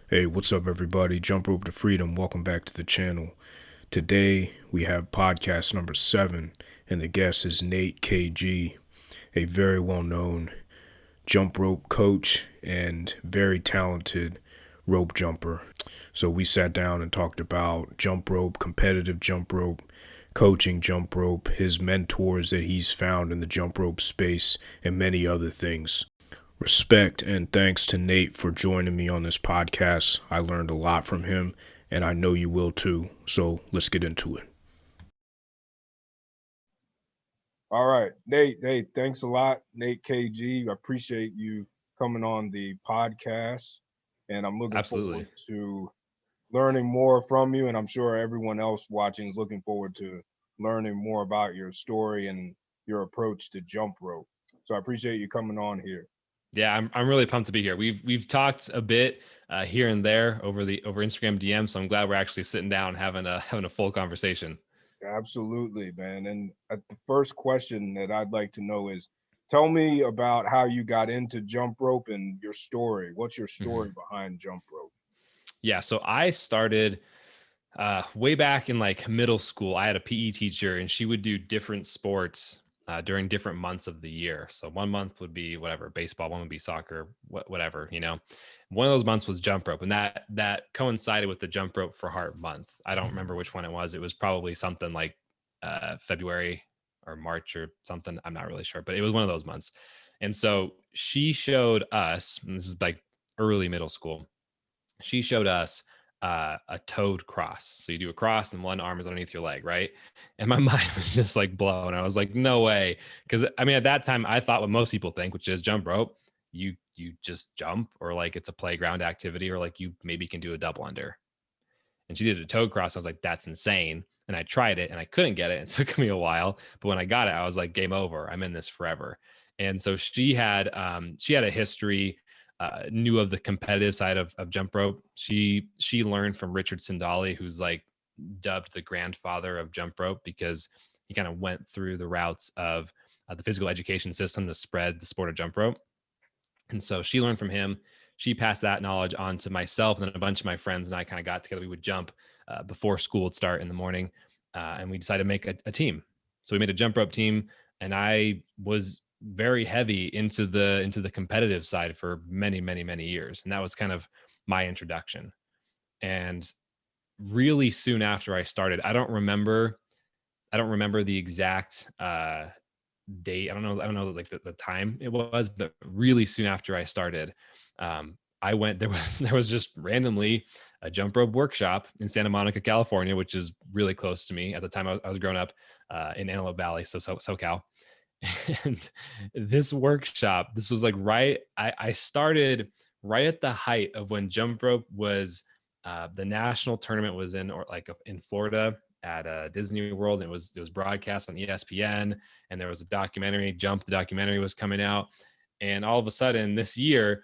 Hey, what's up, everybody? Jump Rope to Freedom. Welcome back to the channel. Today, we have podcast number 7, and the guest is Nate KG, a very well known jump rope coach and very talented rope jumper. So, we sat down and talked about jump rope, competitive jump rope, coaching jump rope, his mentors that he's found in the jump rope space, and many other things. Respect and thanks to Nate for joining me on this podcast. I learned a lot from him, and I know you will too. So let's get into it. All right, Nate. Hey, thanks a lot, Nate KG. I appreciate you coming on the podcast, and I'm looking Absolutely. forward to learning more from you. And I'm sure everyone else watching is looking forward to learning more about your story and your approach to jump rope. So I appreciate you coming on here. Yeah, I'm really pumped to be here. We've talked a bit here and there over Instagram DM, so I'm glad we're actually sitting down having a full conversation. Absolutely, man. And the first question that I'd like to know is, tell me about how you got into jump rope and your story. What's your Mhm. story behind jump rope? Yeah, so I started way back in like middle school. I had a PE teacher, and she would do different sports during different months of the year. So one month would be whatever baseball, one would be soccer, whatever. One of those months was jump rope, and that coincided with the jump rope for heart month. I don't remember which one it was. It was probably something like February or March or something. I'm not really sure, but it was one of those months. And so she showed us, and this is like early middle school. She showed us a toed cross. So you do a cross and one arm is underneath your leg, right? And my mind was just like blown. I was like, no way. Because I mean, at that time, I thought what most people think, which is jump rope. You just jump, or like it's a playground activity, or like you maybe can do a double under. And she did a toed cross. I was like, that's insane. And I tried it and I couldn't get it. It took me a while, but when I got it, I was like, game over. I'm in this forever. And so she had a history, knew of the competitive side of jump rope. She learned from Richard Sindali, who's like dubbed the grandfather of jump rope, because he kind of went through the routes of the physical education system to spread the sport of jump rope. And so she learned from him. She passed that knowledge on to myself, and then a bunch of my friends and I kind of got together. We would jump before school would start in the morning, and we decided to make a team. So we made a jump rope team, and I was very heavy into the competitive side for many years, and that was kind of my introduction. And really soon after I started, I don't remember the exact date. I don't know like the time it was, but really soon after I started, I went, there was just randomly a jump rope workshop in Santa Monica, California, which is really close to me. At the time I was growing up in Antelope Valley, so SoCal. And this workshop, this was like I started right at the height of when jump rope was the national tournament was in, or like in Florida at Disney World. It was broadcast on ESPN, and there was a documentary, Jump, the documentary was coming out. And all of a sudden this year,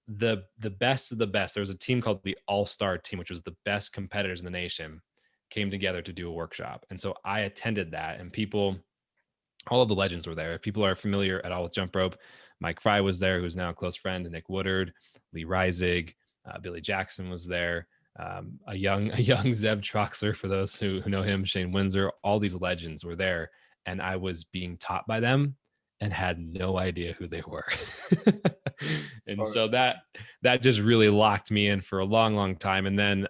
the best of the best, there was a team called the All-Star team, which was the best competitors in the nation, came together to do a workshop. And so I attended that, and all of the legends were there. If people are familiar at all with jump rope, Mike Fry was there, who's now a close friend, Nick Woodard, Lee Reisig, Billy Jackson was there, a young a young Zeb Troxler, for those who know him, Shane Windsor. All these legends were there, and I was being taught by them and had no idea who they were. And Oh, so that just really locked me in for a long time. And then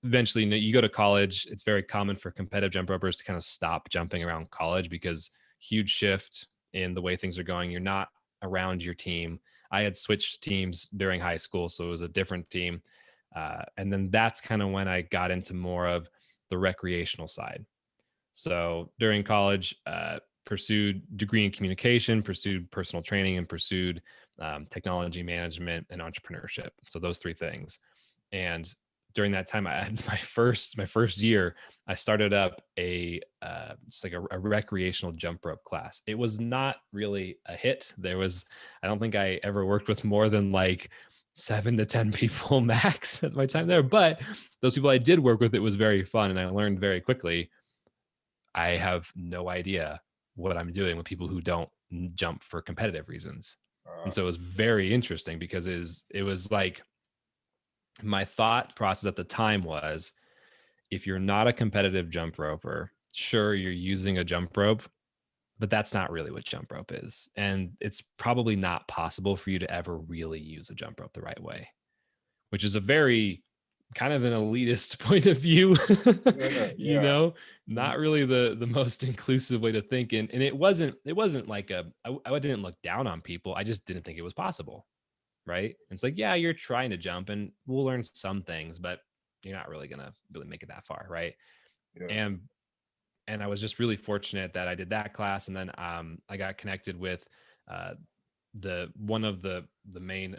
eventually, you go to college. It's very common for competitive jump ropers to kind of stop jumping around college, because huge shift in the way things are going. You're not around your team. I had switched teams during high school, so it was a different team. And then that's kind of when I got into more of the recreational side. So during college, pursued degree in communication, pursued personal training, and pursued technology management and entrepreneurship. So those three things. And during that time, I had my first year, I started up just like a recreational jump rope class. It was not really a hit. I don't think I ever worked with more than like 7 to 10 people max at my time there. But those people I did work with, it was very fun, and I learned very quickly. I have no idea what I'm doing with people who don't jump for competitive reasons. And uh, so it was very interesting, because it was like My thought process at the time was, if you're not a competitive jump roper, sure, you're using a jump rope, but that's not really what jump rope is. And it's probably not possible for you to ever really use a jump rope the right way, which is a very kind of an elitist point of view, Yeah, you yeah. know, Mhm. not really the most inclusive way to think. And it wasn't like I didn't look down on people. I just didn't think it was possible. Right. And it's like, yeah, you're trying to jump and we'll learn some things, but you're not really going to really make it that far. Right. Yeah. And and I was just really fortunate that I did that class, and then I got connected with uh, the one of the main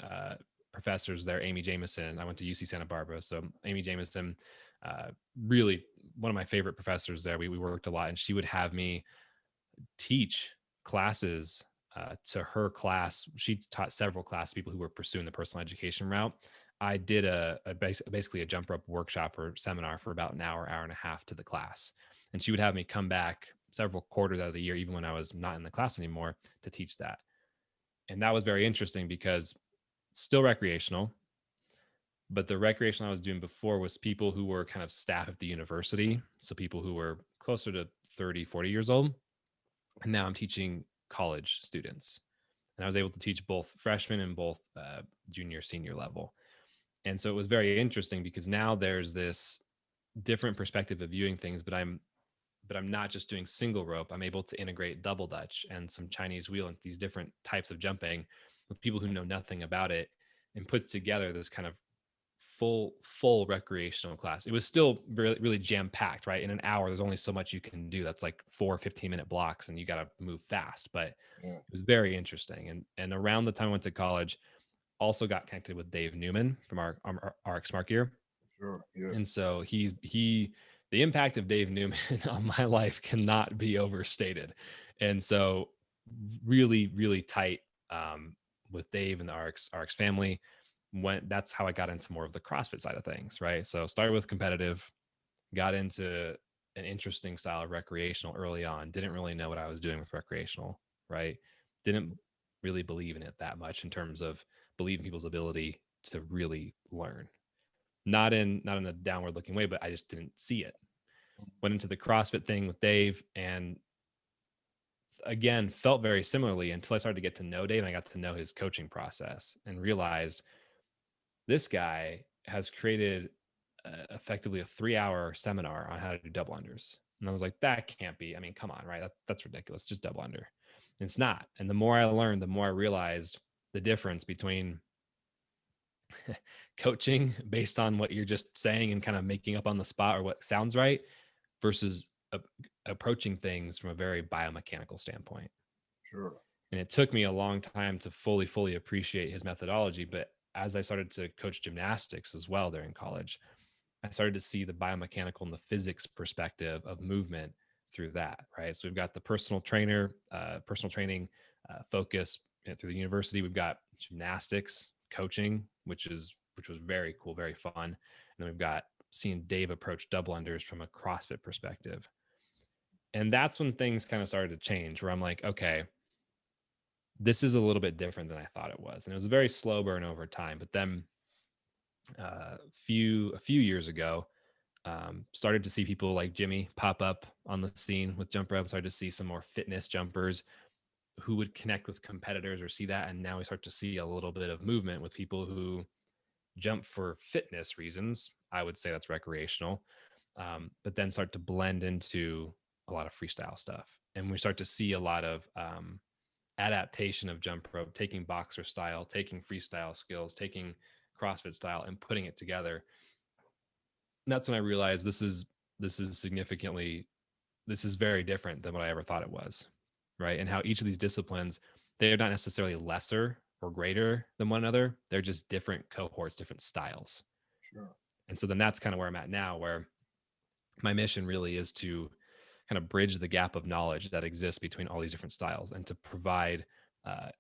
professors there, Amy Jameson. I went to UC Santa Barbara, so Amy Jameson, uh, really one of my favorite professors there. We worked a lot, and she would have me teach classes to her class. She taught several classes, people who were pursuing the personal education route. I did basically a jump rope workshop or seminar for about an hour, hour and a half to the class. And she would have me come back several quarters out of the year, even when I was not in the class anymore, to teach that. And that was very interesting because still recreational, but the recreational I was doing before was people who were kind of staff at the university. So people who were closer to 30, 40 years old. And now I'm teaching college students. And I was able to teach both freshmen and both junior, senior level. And so it was very interesting because now there's this different perspective of viewing things, but I'm not just doing single rope. I'm able to integrate double dutch and some Chinese wheel and these different types of jumping with people who know nothing about it, and put together this kind of full recreational class. It was still really, really jam packed, right? In an hour, there's only so much you can do. That's like 4 15-minute blocks and you got to move fast. But Yeah. it was very interesting. And around the time I went to college, also got connected with Dave Newman from our Smart Gear. Sure. Yeah. And so the impact of Dave Newman on my life cannot be overstated. And so really, really tight with Dave and the RX family. That's how I got into more of the CrossFit side of things, right? So started with competitive, got into an interesting style of recreational early on. Didn't really know what I was doing with recreational, right? Didn't really believe in it that much in terms of believing people's ability to really learn. Not in a downward looking way, but I just didn't see it. Went into the CrossFit thing with Dave, and again felt very similarly until I started to get to know Dave and I got to know his coaching process and realized this guy has created effectively a 3-hour seminar on how to do double unders. And I was like, that can't be. I mean, come on, right? That's ridiculous. Just double under. And it's not. And the more I learned, the more I realized the difference between coaching based on what you're just saying and kind of making up on the spot or what sounds right versus approaching things from a very biomechanical standpoint. Sure. And it took me a long time to fully appreciate his methodology. But as I started to coach gymnastics as well during college, I started to see the biomechanical and the physics perspective of movement through that, right? So we've got the personal training focus through the university. We've got gymnastics coaching, which was very cool, very fun. And then we've got seeing Dave approach double unders from a CrossFit perspective. And that's when things kind of started to change, where I'm like, okay, this is a little bit different than I thought it was. And it was a very slow burn over time. But then a few years ago, started to see people like Jimmy pop up on the scene with jump rope. Started to see some more fitness jumpers who would connect with competitors or see that. And now we start to see a little bit of movement with people who jump for fitness reasons. I would say that's recreational, but then start to blend into a lot of freestyle stuff. And we start to see a lot of adaptation of jump rope, taking boxer style, taking freestyle skills, taking CrossFit style, and putting it together. And that's when I realized this is significantly this is very different than what I ever thought it was, right? And how each of these disciplines, they are not necessarily lesser or greater than one another. They're just different cohorts, different styles. Sure. And so then that's kind of where I'm at now, where my mission really is to kind of bridge the gap of knowledge that exists between all these different styles and to provide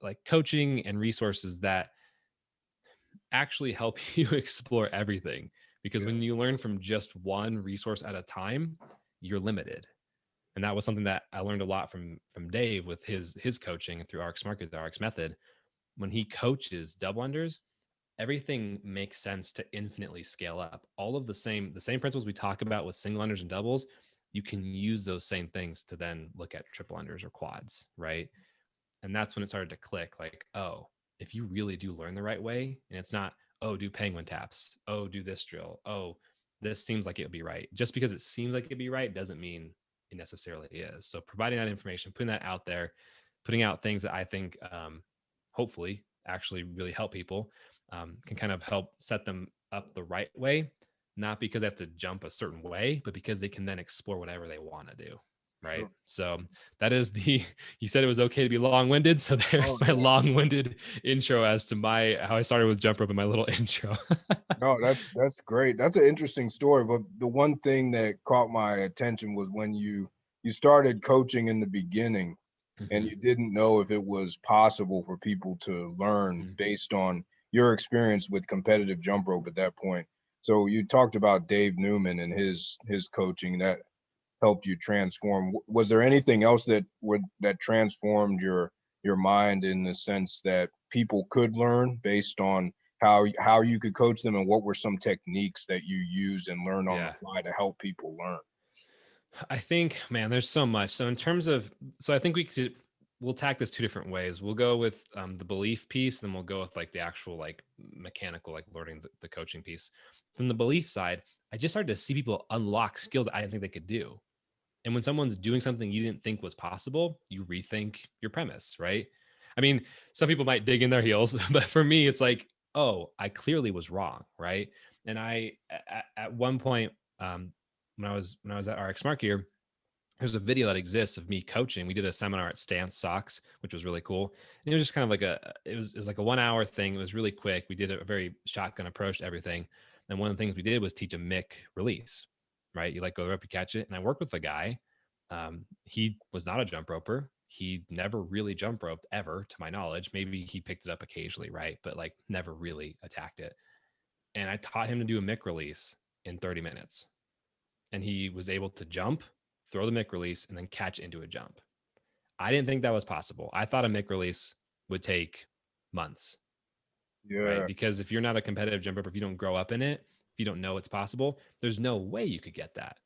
like coaching and resources that actually help you explore everything. Because Yeah. when you learn from just one resource at a time, you're limited. And that was something that I learned a lot from Dave with his coaching through RX Market, the RX method. When he coaches double unders, everything makes sense to infinitely scale up. All of the same principles we talk about with single unders and doubles, you can use those same things to then look at triple unders or quads, right? And that's when it started to click, like, oh, if you really do learn the right way, and it's not, oh, do penguin taps, oh, do this drill, oh, this seems like it would be right. Just because it seems like it'd be right doesn't mean it necessarily is. So providing that information, putting that out there, putting out things that I think hopefully actually really help people, can kind of help set them up the right way, not because they have to jump a certain way, but because they can then explore whatever they want to do. Right. Sure. So that is the, you said it was okay to be long-winded. So Oh there's my no, long-winded intro as to how I started with jump rope in my little intro. no, that's great. That's an interesting story. But the one thing that caught my attention was when you started coaching in the beginning, and Mhm, you didn't know if it was possible for people to learn mhm. based on your experience with competitive jump rope at that point. So you talked about Dave Newman and his coaching that helped you transform. Was there anything else that transformed your mind in the sense that people could learn based on how you could coach them, and what were some techniques that you used and learned on the Yeah. fly to help people learn? I think, man, there's so much. So in terms of, so I think we'll tack this two different ways. We'll go with the belief piece, then we'll go with like the actual like mechanical, like learning the coaching piece. From the belief side, I just started to see people unlock skills I didn't think they could do. And when someone's doing something you didn't think was possible, you rethink your premise, right? I mean, some people might dig in their heels, but for me, it's like, oh, I clearly was wrong, right? And at one point, um, when I was at RX Smart Gear, there's a video that exists of me coaching. We did a seminar at Stance Socks, which was really cool. And it was just kind of like it was like a 1 hour thing. It was really quick. We did a very shotgun approach to everything. And one of the things we did was teach a mic release, right? You let go of the rope, you catch it. And I worked with a guy. He was not a jump roper. He never really jump roped ever, to my knowledge. Maybe he picked it up occasionally, right? But like never really attacked it. And I taught him to do a mic release in 30 minutes. And he was able to jump, throw the mic release, and then catch into a jump. I didn't think that was possible. I thought a mic release would take months, right? Yeah, Because if you're not a competitive jumper, if you don't grow up in it, if you don't know it's possible, there's no way you could get that.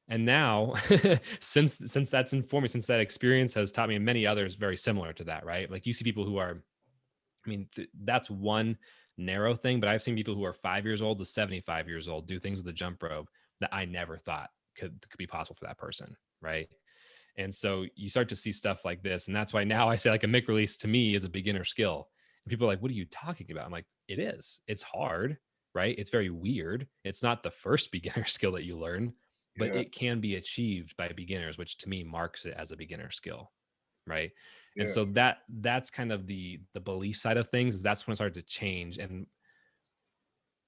And now, since that's informed me, since that experience has taught me, and many others very similar to that, right? Like you see people who are, I mean, that's one narrow thing, but I've seen people who are 5 years old to 75 years old do things with a jump rope that I never thought could be possible for that person, right? And so you start to see stuff like this. And that's why now I say like a mic release to me is a beginner skill. And people are like, what are you talking about? I'm like, it is. It's hard, right? It's very weird. It's not the first beginner skill that you learn, but yeah, it can be achieved by beginners, which to me marks it as a beginner skill. Right. And yeah, so that's kind of the belief side of things, is that's when it started to change. And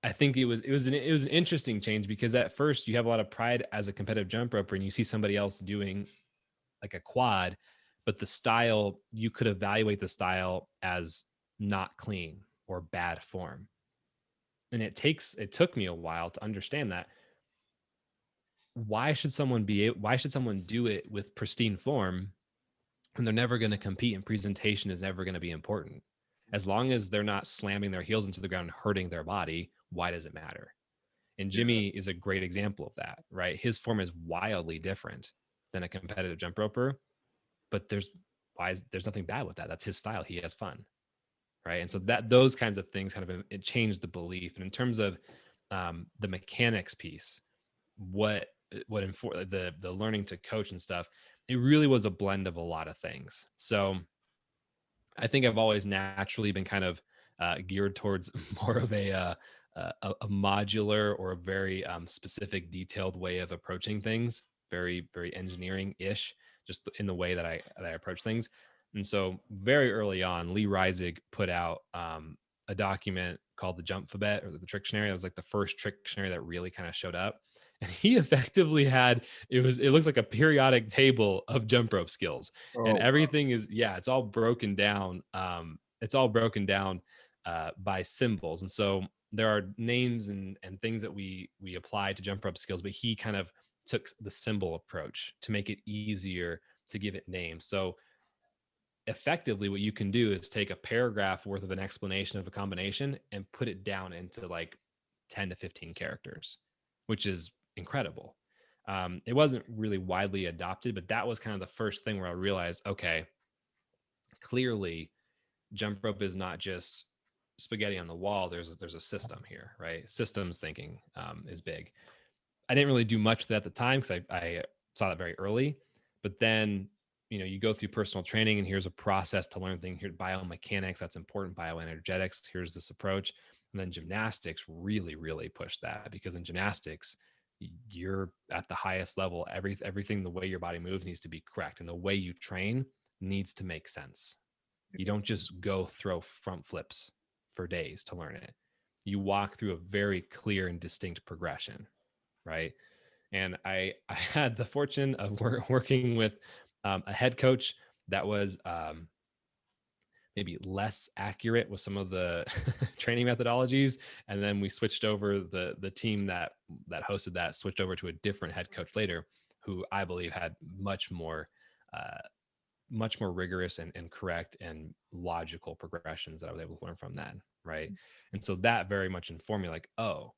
I think it was an interesting change, because at first you have a lot of pride as a competitive jump roper and you see somebody else doing like a quad, but the style, you could evaluate the style as not clean or bad form. And it took me a while to understand that. Why should someone do it with pristine form when they're never going to compete and presentation is never going to be important? As long as they're not slamming their heels into the ground and hurting their body, why does it matter? And yeah, Jimmy is a great example of that, right? His form is wildly different than a competitive jump roper, but there's nothing bad with that. That's his style. He has fun, right? And so that those kinds of things kind of it changed the belief. And in terms of the mechanics piece, the learning to coach and stuff, it really was a blend of a lot of things. So I think I've always naturally been kind of geared towards more of a modular or a very specific, detailed way of approaching things, very very engineering ish, just in the way that I approach things. And so very early on, Lee Reisig put out a document called the Jumpfabet, or the Trictionary. That was like the first Trictionary that really kind of showed up. And he effectively had, it looks like a periodic table of jump rope skills, and oh wow, everything is, yeah, it's all broken down. It's all broken down by symbols. And so there are names and things that we apply to jump rope skills, but he kind of took the symbol approach to make it easier to give it names. So effectively what you can do is take a paragraph worth of an explanation of a combination and put it down into like 10 to 15 characters, which is incredible. It wasn't really widely adopted, but that was kind of the first thing where I realized, okay, clearly jump rope is not just spaghetti on the wall. There's a system here, right? Systems thinking is big. I didn't really do much with that at the time because I saw that very early. But then, you go through personal training and here's a process to learn things here, biomechanics, that's important, bioenergetics, here's this approach. And then gymnastics really, really pushed that, because in gymnastics, you're at the highest level. Everything, the way your body moves needs to be correct. And the way you train needs to make sense. You don't just go throw front flips for days to learn it. You walk through a very clear and distinct progression, right? And I had the fortune of working with a head coach that was maybe less accurate with some of the training methodologies, and then we switched over. The team that hosted that switched over to a different head coach later, who I believe had much more rigorous and correct and logical progressions that I was able to learn from that, right? And so that very much informed me, like, oh,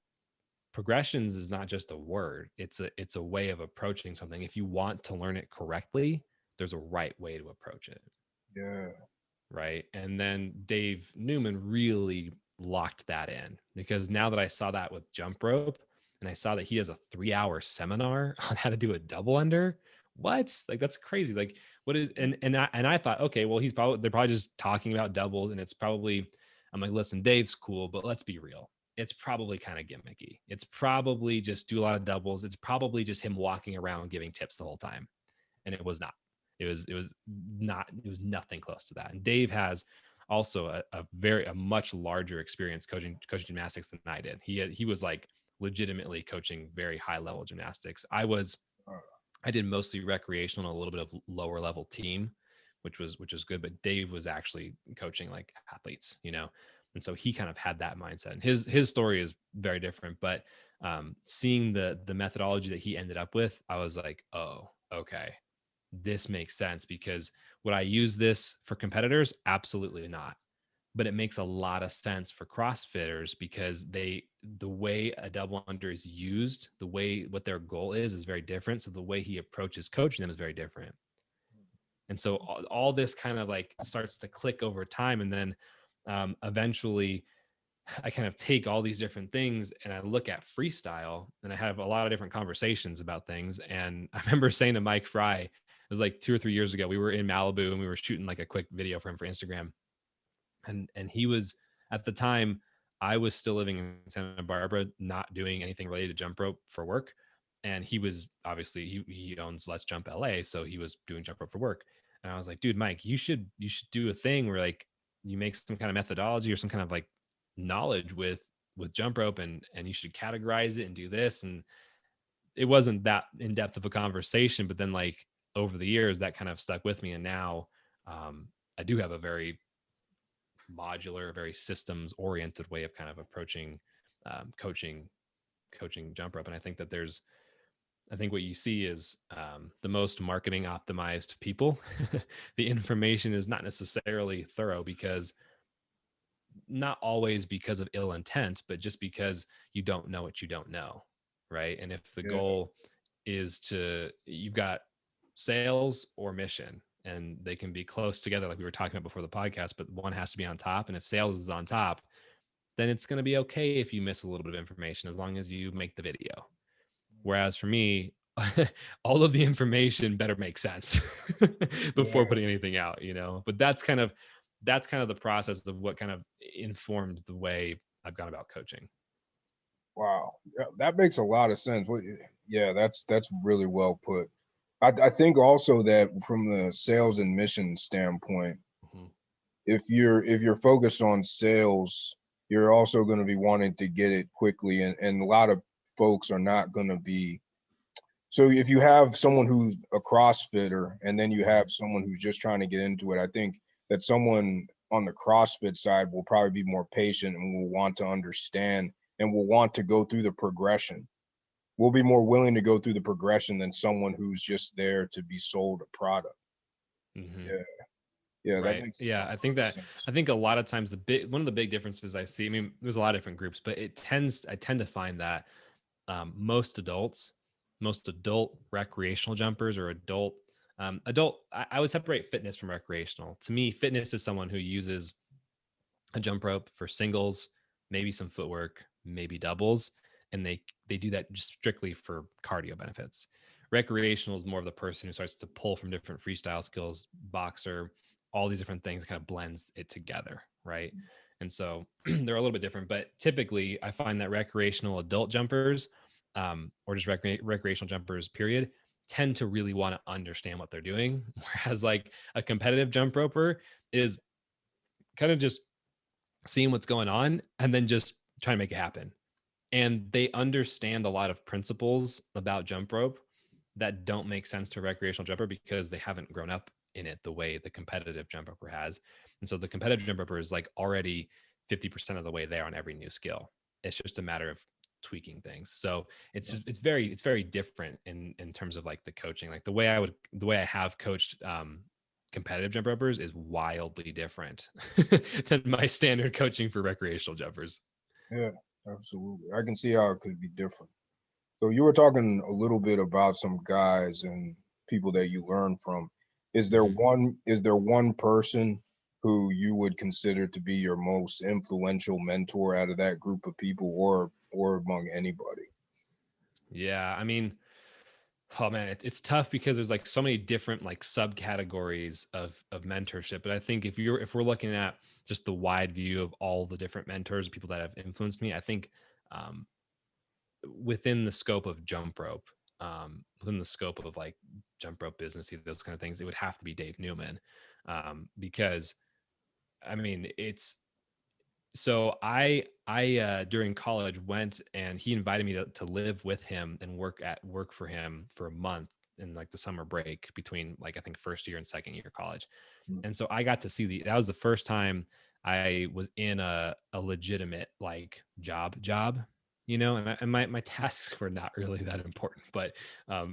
progressions is not just a word, it's a way of approaching something. If you want to learn it correctly, there's a right way to approach it. Yeah. Right. And then Dave Newman really locked that in, because now that I saw that with jump rope, and I saw that he has a 3-hour seminar on how to do a double under. What? Like, that's crazy. Like, what is, and I thought, okay, well, they're probably just talking about doubles, and it's probably, I'm like, listen, Dave's cool, but let's be real. It's probably kind of gimmicky. It's probably just do a lot of doubles. It's probably just him walking around giving tips the whole time. And it was not. It was nothing close to that. And Dave has also a much larger experience coaching gymnastics than I did. He was like legitimately coaching very high level gymnastics. I did mostly recreational and a little bit of lower level team, which was good. But Dave was actually coaching like athletes, and so he kind of had that mindset. And his story is very different. But seeing the methodology that he ended up with, I was like, oh, okay, this makes sense. Because would I use this for competitors? Absolutely not. But it makes a lot of sense for CrossFitters, because the way a double under is used, what their goal is very different. So the way he approaches coaching them is very different. And so all this kind of like starts to click over time. And then eventually I kind of take all these different things and I look at freestyle, and I have a lot of different conversations about things. And I remember saying to Mike Fry, it was like 2 or 3 years ago, we were in Malibu and we were shooting like a quick video for him for Instagram. And he was, at the time, I was still living in Santa Barbara, not doing anything related to jump rope for work. And he was obviously, he owns Let's Jump LA. So he was doing jump rope for work. And I was like, dude, Mike, you should do a thing where like you make some kind of methodology or some kind of like knowledge with jump rope, and you should categorize it and do this. And it wasn't that in depth of a conversation, but then like over the years that kind of stuck with me. And now I do have a very modular, very systems oriented way of kind of approaching coaching jump rope. And I think that I think what you see is the most marketing optimized people. The information is not necessarily thorough, because not always because of ill intent, but just because you don't know what you don't know. Right. And if the goal is you've got sales or mission, and they can be close together, like we were talking about before the podcast, but one has to be on top. And if sales is on top, then it's going to be okay if you miss a little bit of information, as long as you make the video. Whereas for me, all of the information better make sense before putting anything out, but that's kind of the process of what kind of informed the way I've gone about coaching. Wow. Yeah, that makes a lot of sense. Yeah, that's really well put. I think also that from the sales and mission standpoint, Mm-hmm. if you're focused on sales, you're also going to be wanting to get it quickly, and a lot of folks are not going to be. So if you have someone who's a CrossFitter and then you have someone who's just trying to get into it, I think that someone on the CrossFit side will probably be more patient and will want to understand and will want to go through the progression. We'll be more willing to go through the progression than someone who's just there to be sold a product. Mm-hmm. Yeah. Yeah, that Right. makes a Yeah. lot I think of that, sense. I think a lot of times one of the big differences I see, I mean, there's a lot of different groups, but I tend to find that most adults, most adult recreational jumpers or I would separate fitness from recreational. To me, fitness is someone who uses a jump rope for singles, maybe some footwork, maybe doubles, and they do that just strictly for cardio benefits. Recreational is more of the person who starts to pull from different freestyle skills, boxer, all these different things, kind of blends it together, right? And so they're a little bit different, but typically I find that recreational adult jumpers, or just recreational jumpers, period, tend to really want to understand what they're doing, whereas like a competitive jump roper is kind of just seeing what's going on and then just trying to make it happen. And they understand a lot of principles about jump rope that don't make sense to a recreational jumper because they haven't grown up in it the way the competitive jump roper has. And so the competitive jump roper is like already 50% of the way there on every new skill. It's just a matter of tweaking things. So it's very different in terms of like the coaching. Like the way I have coached competitive jump ropers is wildly different than my standard coaching for recreational jumpers. Yeah, absolutely. I can see how it could be different. So you were talking a little bit about some guys and people that you learn from. Mhm. Is there one person who you would consider to be your most influential mentor out of that group of people, or among anybody? Yeah, I mean, oh man, it's tough because there's like so many different like subcategories of mentorship. But I think if we're looking at just the wide view of all the different mentors, people that have influenced me, I think um, within the scope of jump rope, within the scope of like jump rope business, those kind of things, it would have to be Dave Newman, because I mean it's so I during college went and he invited me to live with him and work for him for a month in like the summer break between like I think first year and second year college. Mm. And so I got to see that was the first time I was in a legitimate like job, you know, and my tasks were not really that important, but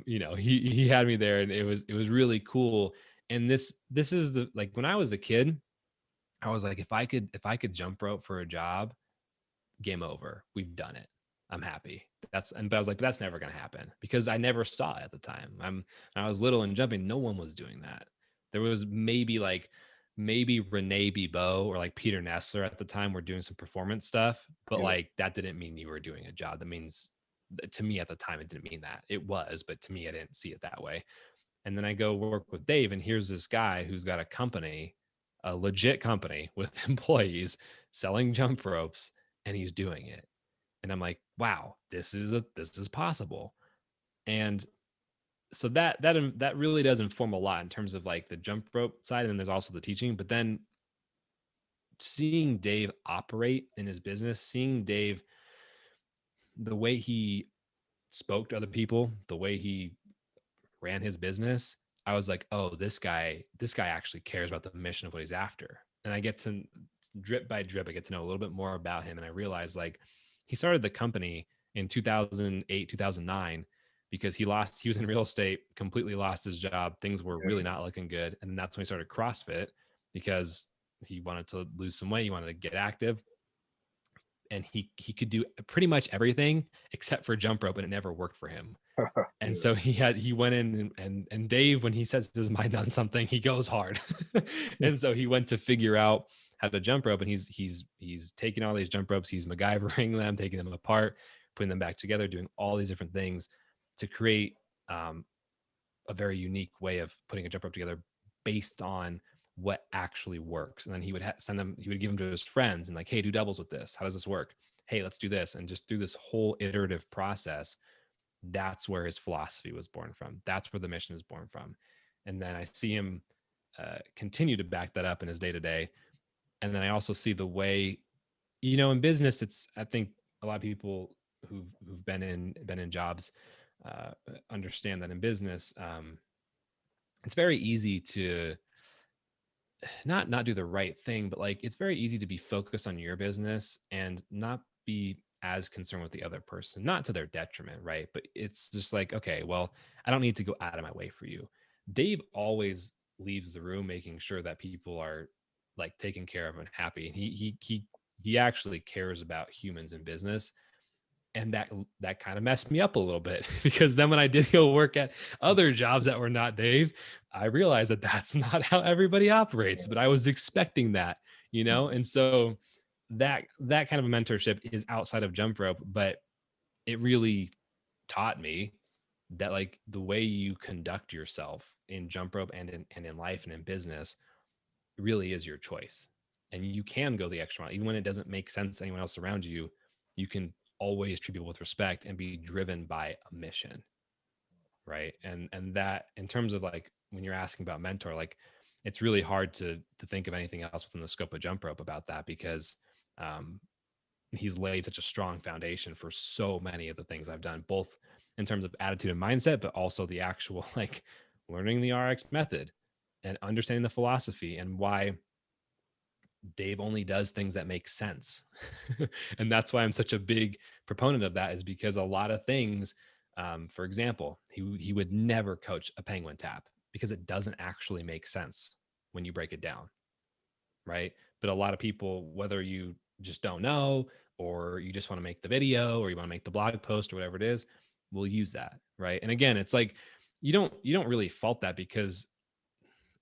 you know, he had me there and it was really cool. And this is the like when I was a kid, I was like, if I could jump rope for a job, game over. We've done it. I'm happy. But I was like, but that's never gonna happen because I never saw it at the time. When I was little and jumping, no one was doing that. There was maybe Renee Bibeau or like Peter Nessler at the time were doing some performance stuff, but Yeah. like that didn't mean you were doing a job. That means to me at the time it didn't mean that. It was, but to me I didn't see it that way. And then I go work with Dave, and here's this guy who's got a company, a legit company with employees selling jump ropes, and he's doing it. And I'm like, wow, this is possible. And so that really does inform a lot in terms of like the jump rope side. And then there's also the teaching. But then seeing Dave operate in his business, seeing Dave, the way he spoke to other people, the way he ran his business, I was like, oh, this guy actually cares about the mission of what he's after. And I get to drip by drip, I get to know a little bit more about him. And I realized like he started the company in 2008, 2009, because he was in real estate, completely lost his job. Things were really Yeah. not looking good. And that's when he started CrossFit because he wanted to lose some weight. He wanted to get active and he could do pretty much everything except for jump rope and it never worked for him. And Yeah. so he went in and Dave, when he sets his mind on something, he goes hard. And so he went to figure out how to jump rope, and he's taking all these jump ropes, he's MacGyvering them, taking them apart, putting them back together, doing all these different things to create um, a very unique way of putting a jump rope together based on what actually works. And then he would send them, he would give them to his friends and like, hey, do doubles with this. How does this work? Hey, let's do this. And just through this whole iterative process, that's where his philosophy was born from. That's where the mission is born from. And then I see him continue to back that up in his day to day. And then I also see the way, you know, in business, it's I think a lot of people who've been in jobs understand that in business, it's very easy to not do the right thing, but like it's very easy to be focused on your business and not be as concerned with the other person, not to their detriment, right? But it's just like, okay, well, I don't need to go out of my way for you. Dave always leaves the room making sure that people are like taken care of and happy. And he actually cares about humans in business. And that kind of messed me up a little bit because then when I did go work at other jobs that were not Dave's, I realized that that's not how everybody operates, but I was expecting that, you know? And so that kind of a mentorship is outside of jump rope, but it really taught me that like the way you conduct yourself in jump rope and in life and in business really is your choice. And you can go the extra mile even when it doesn't make sense to anyone else around you. You can always treat people with respect and be driven by a mission, right? And that in terms of like when you're asking about mentor, like it's really hard to think of anything else within the scope of jump rope about that because um he's laid such a strong foundation for so many of the things I've done, both in terms of attitude and mindset, but also the actual like learning the RX method and understanding the philosophy and why Dave only does things that make sense. And that's why I'm such a big proponent of that, is because a lot of things, for example, he would never coach a penguin tap because it doesn't actually make sense when you break it down, right? But a lot of people, whether you just don't know or you just want to make the video or you want to make the blog post or whatever it is, will use that, right? And again, it's like you don't really fault that because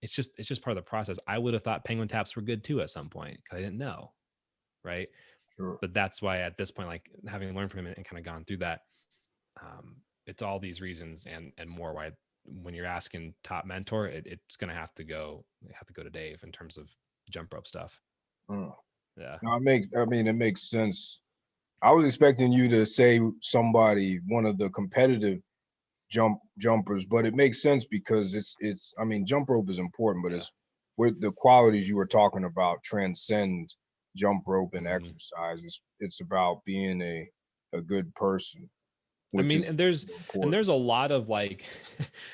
it's just part of the process. I would have thought penguin taps were good too at some point because I didn't know, right? Sure. But that's why at this point, like having learned from him and kind of gone through that, it's all these reasons and more why when you're asking top mentor, it's gonna have to go to Dave in terms of jump rope stuff. Mm. Yeah. No, it makes sense. I was expecting you to say somebody, one of the competitive jumpers, but it makes sense because I mean, jump rope is important, but Yeah. it's with the qualities you were talking about transcend jump rope and Mhm. exercise. It's about being a good person, I which mean, is and important. there's a lot of like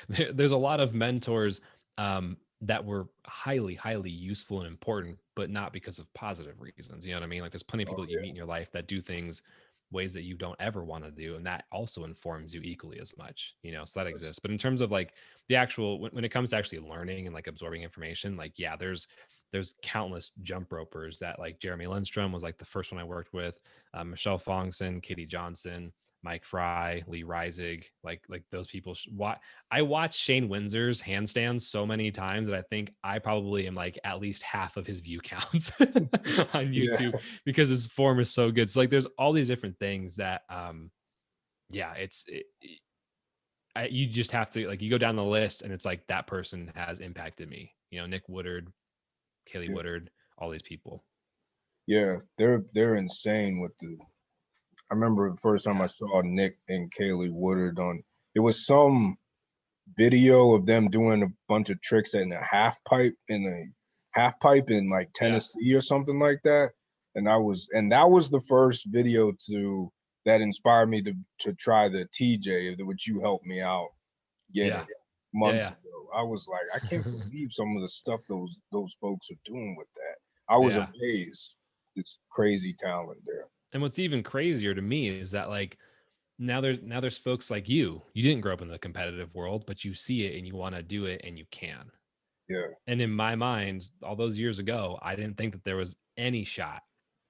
there's a lot of mentors that were highly, highly useful and important, but not because of positive reasons. You know what I mean? Like there's plenty of Oh people that you meet in your life that do things ways that you don't ever want to do, and that also informs you equally as much, you know, so that yes. exists. But in terms of like the actual when it comes to actually learning and like absorbing information, like yeah, there's countless jump ropers that like Jeremy Lindstrom was like the first one I worked with, Michelle Fongson, Katie Johnson, Mike Fry, Lee Reisig, like those people. I watch Shane Windsor's handstands so many times that I think I probably am like at least half of his view counts on Yeah. YouTube because his form is so good. So like, there's all these different things that, yeah, you just have to like you go down the list and it's like that person has impacted me. You know, Nick Woodard, Kaylee Yeah. Woodard, all these people. Yeah. They're insane with the I remember the first time I Yeah, saw Nick and Kaylee Woodard on it was some video of them doing a bunch of tricks in a half pipe in like yeah, Tennessee or something like that. And that was the first video that inspired me to try the TJ, which you helped me out getting yeah, months yeah, ago. I was like, I can't yeah. believe some of the stuff those folks are doing with that. I was Yeah. amazed. It's crazy talent there. And what's even crazier to me is that like now there's folks like you didn't grow up in the competitive world, but you see it and you want to do it and you can. Yeah. And in my mind, all those years ago, I didn't think that there was any shot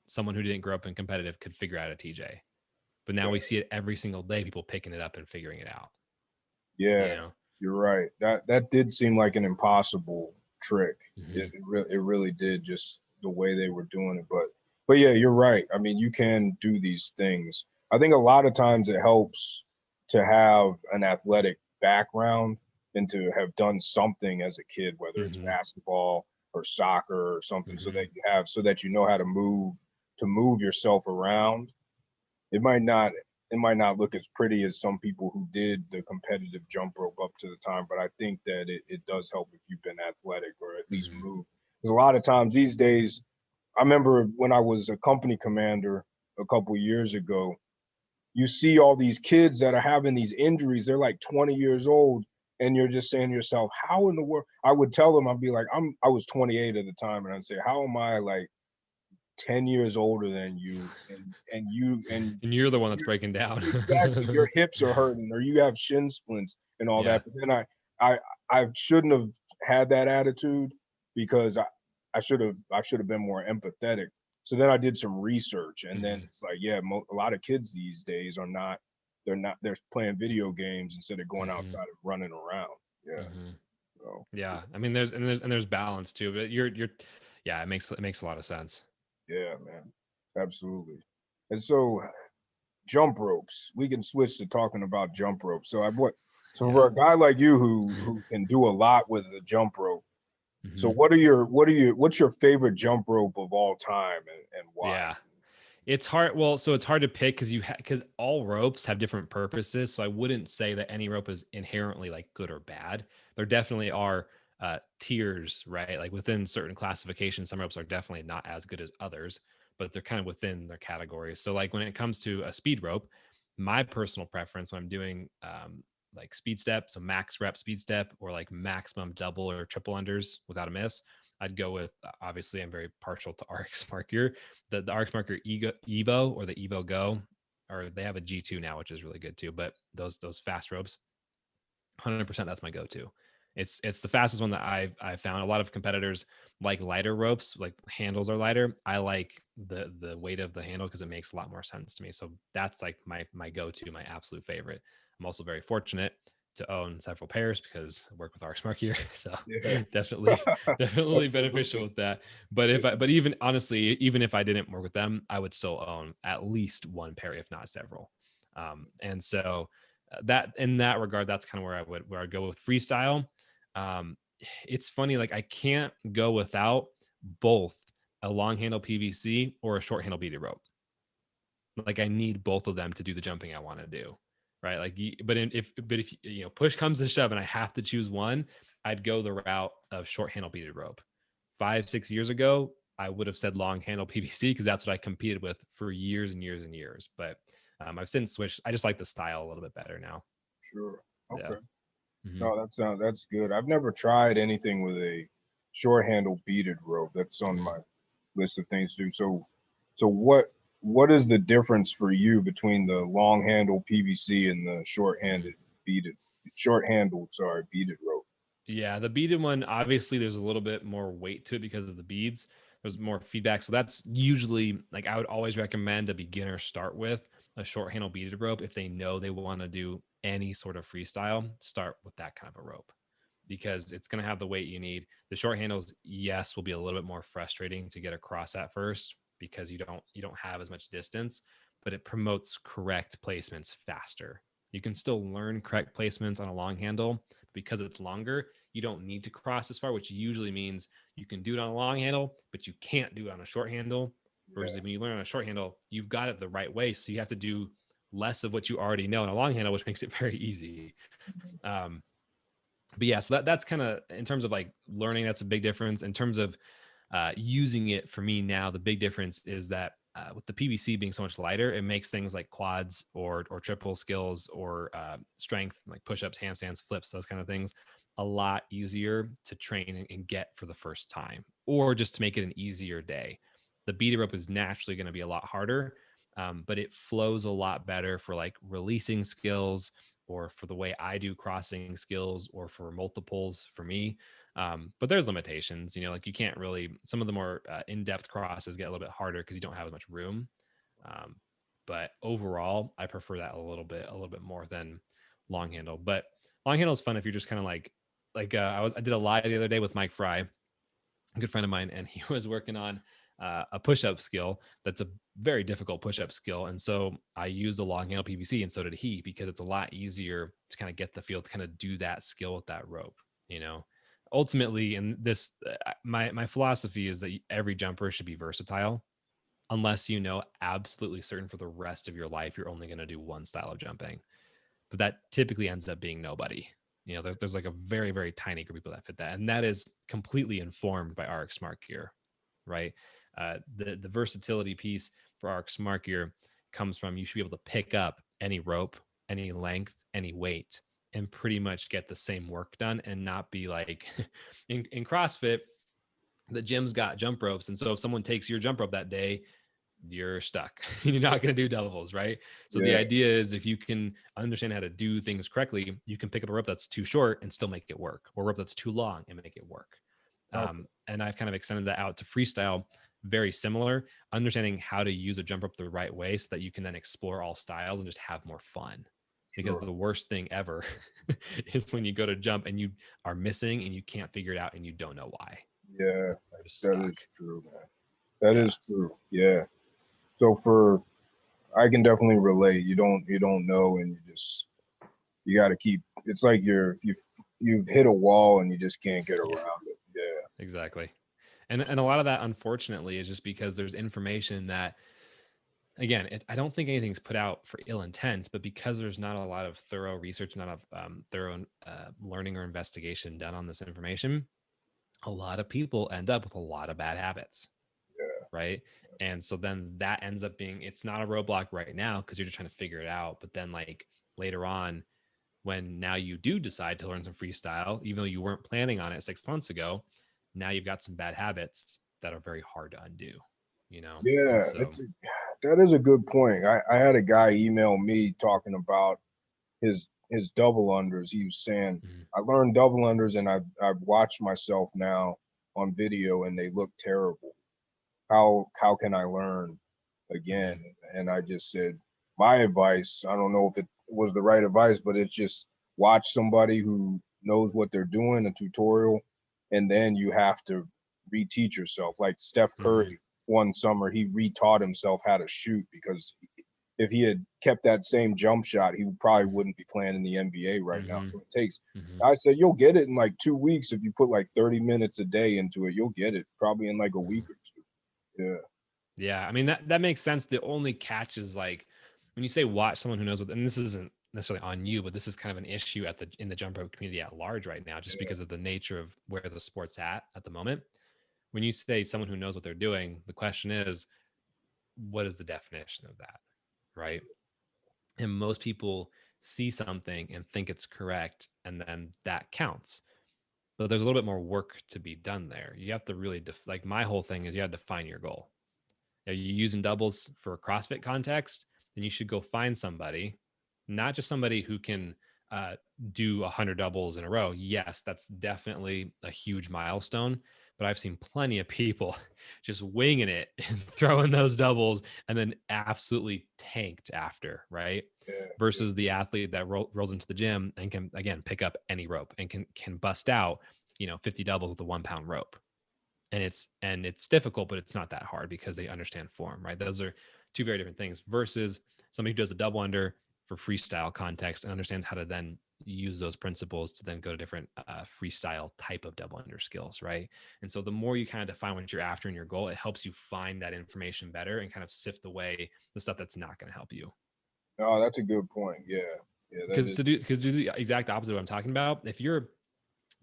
someone who didn't grow up in competitive could figure out a TJ. But now Yeah. we see it every single day, people picking it up and figuring it out, you Yeah, know? you're right. That did seem like an impossible trick. Hmm. It really did, just the way they were doing it. But yeah, you're right. I mean, you can do these things. I think a lot of times it helps to have an athletic background and to have done something as a kid, whether it's Hmm. basketball or soccer or something, Hmm. so that you know how to move yourself around. It might not look as pretty as some people who did the competitive jump rope up to the time, but I think that it does help if you've been athletic or at least Hmm. move. Because a lot of times these days, I remember when I was a company commander a couple years ago, you see all these kids that are having these injuries. They're like 20 years old, and you're just saying to yourself, how in the world? I would tell them, I'd be like, I was 28 at the time, and I'd say, how am I like 10 years older than you and And you're the one that's you're breaking down. exactly your hips are hurting or you have shin splints and all Yeah. that. But then I shouldn't have had that attitude because I should have been more empathetic. So then I did some research, and then it's like, yeah, a lot of kids these days are not. They're playing video games instead of going outside and running around. Yeah. So Yeah. I mean, there's balance too, but yeah, it makes a lot of sense. yeah, man, absolutely. And so jump ropes. We can switch to talking about jump ropes. So Yeah. for a guy like you who can do a lot with a jump rope. So Mhm. what's your favorite jump rope of all time, and why? Yeah. It's hard. Well, so it's hard to pick because all ropes have different purposes. So I wouldn't say that any rope is inherently like good or bad. There definitely are tiers, right? Like within certain classifications, some ropes are definitely not as good as others, but they're kind of within their categories. So like when it comes to a speed rope, my personal preference when I'm doing like speed step, so max rep speed step, or like maximum double or triple unders without a miss, I'd go with obviously I'm very partial to RX Smart Gear, the RX Marker Evo or the Evo Go, or they have a G2 now, which is really good too. But those fast ropes, 100% that's my go-to. It's the fastest one that I've found. A lot of competitors like lighter ropes, like handles are lighter. I like the weight of the handle because it makes a lot more sense to me. So that's like my go-to, my absolute favorite. I'm also very fortunate to own several pairs because I work with RX Smart Gear. So Yeah. definitely beneficial Absolutely. with that. But even honestly, even if I didn't work with them, I would still own at least one pair, if not several. And so that in that regard, that's kind of where I'd go with freestyle. Um, it's funny, like I can't go without both a long handle PVC or a short handle beaded rope. Like I need both of them to do the jumping I want to do, right? Like, if you know push comes to shove and I have to choose one, I'd go the route of short handle beaded rope. 5-6 years ago, I would have said long handle PVC because that's what I competed with for years and years and years. But I've since switched. I just like the style a little bit better now. Sure. Yeah. Okay. Hmm. No, that's good. I've never tried anything with a short handle beaded rope. That's on Hmm. my list of things to do. So what is the difference for you between the long handle PVC and the Hmm. short handled, sorry, beaded rope? Yeah, the beaded one, obviously, there's a little bit more weight to it because of the beads. There's more feedback. So that's usually like I would always recommend a beginner start with a short handle beaded rope if they know they want to do any sort of freestyle. Start with that kind of a rope because it's going to have the weight you need. The short handles, yes, will be a little bit more frustrating to get across at first because you don't have as much distance, but it promotes correct placements faster. You can still learn correct placements on a long handle because it's longer. You don't need to cross as far, which usually means you can do it on a long handle, but you can't do it on a short handle. Versus Yeah. when you learn on a short handle, you've got it the right way. So you have to do less of what you already know on a long handle, which makes it very easy. Um, but yeah, so that's kind of in terms of like learning, that's a big difference. In terms of using it for me now, the big difference is that with the PVC being so much lighter, it makes things like quads or triple skills or strength, like push-ups, handstands, flips, those kind of things, a lot easier to train and get for the first time, or just to make it an easier day. The beaded rope is naturally going to be a lot harder, but it flows a lot better for like releasing skills or for the way I do crossing skills or for multiples for me. But there's limitations, like you can't really, some of the more in-depth crosses get a little bit harder because you don't have as much room. Um, but overall, I prefer that a little bit more than long handle. But long handle is fun if you're just kind of like I did a live the other day with Mike Fry, a good friend of mine, and he was working on a push-up skill that's a very difficult push-up skill. And so I used a long handle PVC, and so did he, because it's a lot easier to kind of get the feel to kind of do that skill with that rope. You know, ultimately, and this my philosophy is that every jumper should be versatile, unless you know absolutely certain for the rest of your life you're only going to do one style of jumping. But that typically ends up being nobody. There's like a very, very tiny group of people that fit that. And that is completely informed by RX Smart Gear, right? The versatility piece for RX Smart Gear comes from you should be able to pick up any rope, any length, any weight, and pretty much get the same work done and not be like in CrossFit, the gym's got jump ropes. And so if someone takes your jump rope that day, you're stuck. You're not going to do doubles, right? So the Yeah. idea is if you can understand how to do things correctly, you can pick up a rope that's too short and still make it work, or a rope that's too long and make it work. Okay. And I've kind of extended that out to freestyle, very similar, understanding how to use a jump rope the right way so that you can then explore all styles and just have more fun. Because Sure. the worst thing ever is when you go to jump and you are missing and you can't figure it out and you don't know why. Yeah. You're just That stuck. is true, man. That Yeah. is true. Yeah. So I can definitely relate. You don't know, and you got to keep. It's like you've hit a wall and you just can't get Yeah, around it. Yeah. exactly. And a lot of that, unfortunately, is just because there's information that, again, I don't think anything's put out for ill intent, but because there's not a lot of thorough research, not of thorough learning or investigation done on this information, a lot of people end up with a lot of bad habits, Yeah. right? And so then that ends up being, it's not a roadblock right now because you're just trying to figure it out. But then, like, later on, when now you do decide to learn some freestyle, even though you weren't planning on it 6 months ago, now you've got some bad habits that are very hard to undo, you know? And Yeah. so, That is a good point. I had a guy email me talking about his double unders. He was saying, mhm, I learned double unders and I've watched myself now on video and they look terrible. How can I learn again? mhm, And I just said, my advice, I don't know if it was the right advice, but it's just watch somebody who knows what they're doing, a tutorial, and then you have to reteach yourself. Like Steph mhm, Curry, one summer, he retaught himself how to shoot because if he had kept that same jump shot, he probably mhm, wouldn't be playing in the NBA right now. mhm, So it takes, mhm, I said, you'll get it in like 2 weeks if you put like 30 minutes a day into it. You'll get it probably in like a mhm. week or two. Yeah. Yeah, I mean that makes sense. The only catch is, like, when you say watch someone who knows what, and this isn't necessarily on you, but this is kind of an issue at the in the jump rope community at large right now, just Yeah. because of the nature of where the sport's at the moment. When you say someone who knows what they're doing, the question is, what is the definition of that, right? And most people see something and think it's correct, and then that counts. But there's a little bit more work to be done there. You have to really like, my whole thing is you have to define your goal. Are you using doubles for a CrossFit context? Then you should go find somebody, not just somebody who can uh, do 100 doubles in a row. Yes, that's definitely a huge milestone. But I've seen plenty of people just winging it and throwing those doubles and then absolutely tanked after, right? Yeah. Yeah. Versus the athlete that rolls into the gym and can, again, pick up any rope and can bust out, 50 doubles with a 1 pound rope. And it's difficult, but it's not that hard because they understand form, right? Those are two very different things versus somebody who does a double under for freestyle context and understands how to then use those principles to then go to different freestyle type of double under skills, right? And so the more you kind of define what you're after in your goal, it helps you find that information better and kind of sift away the stuff that's not going to help you. No, that's a good point. Yeah. Yeah. That Because is. to do the exact opposite of what I'm talking about, if you're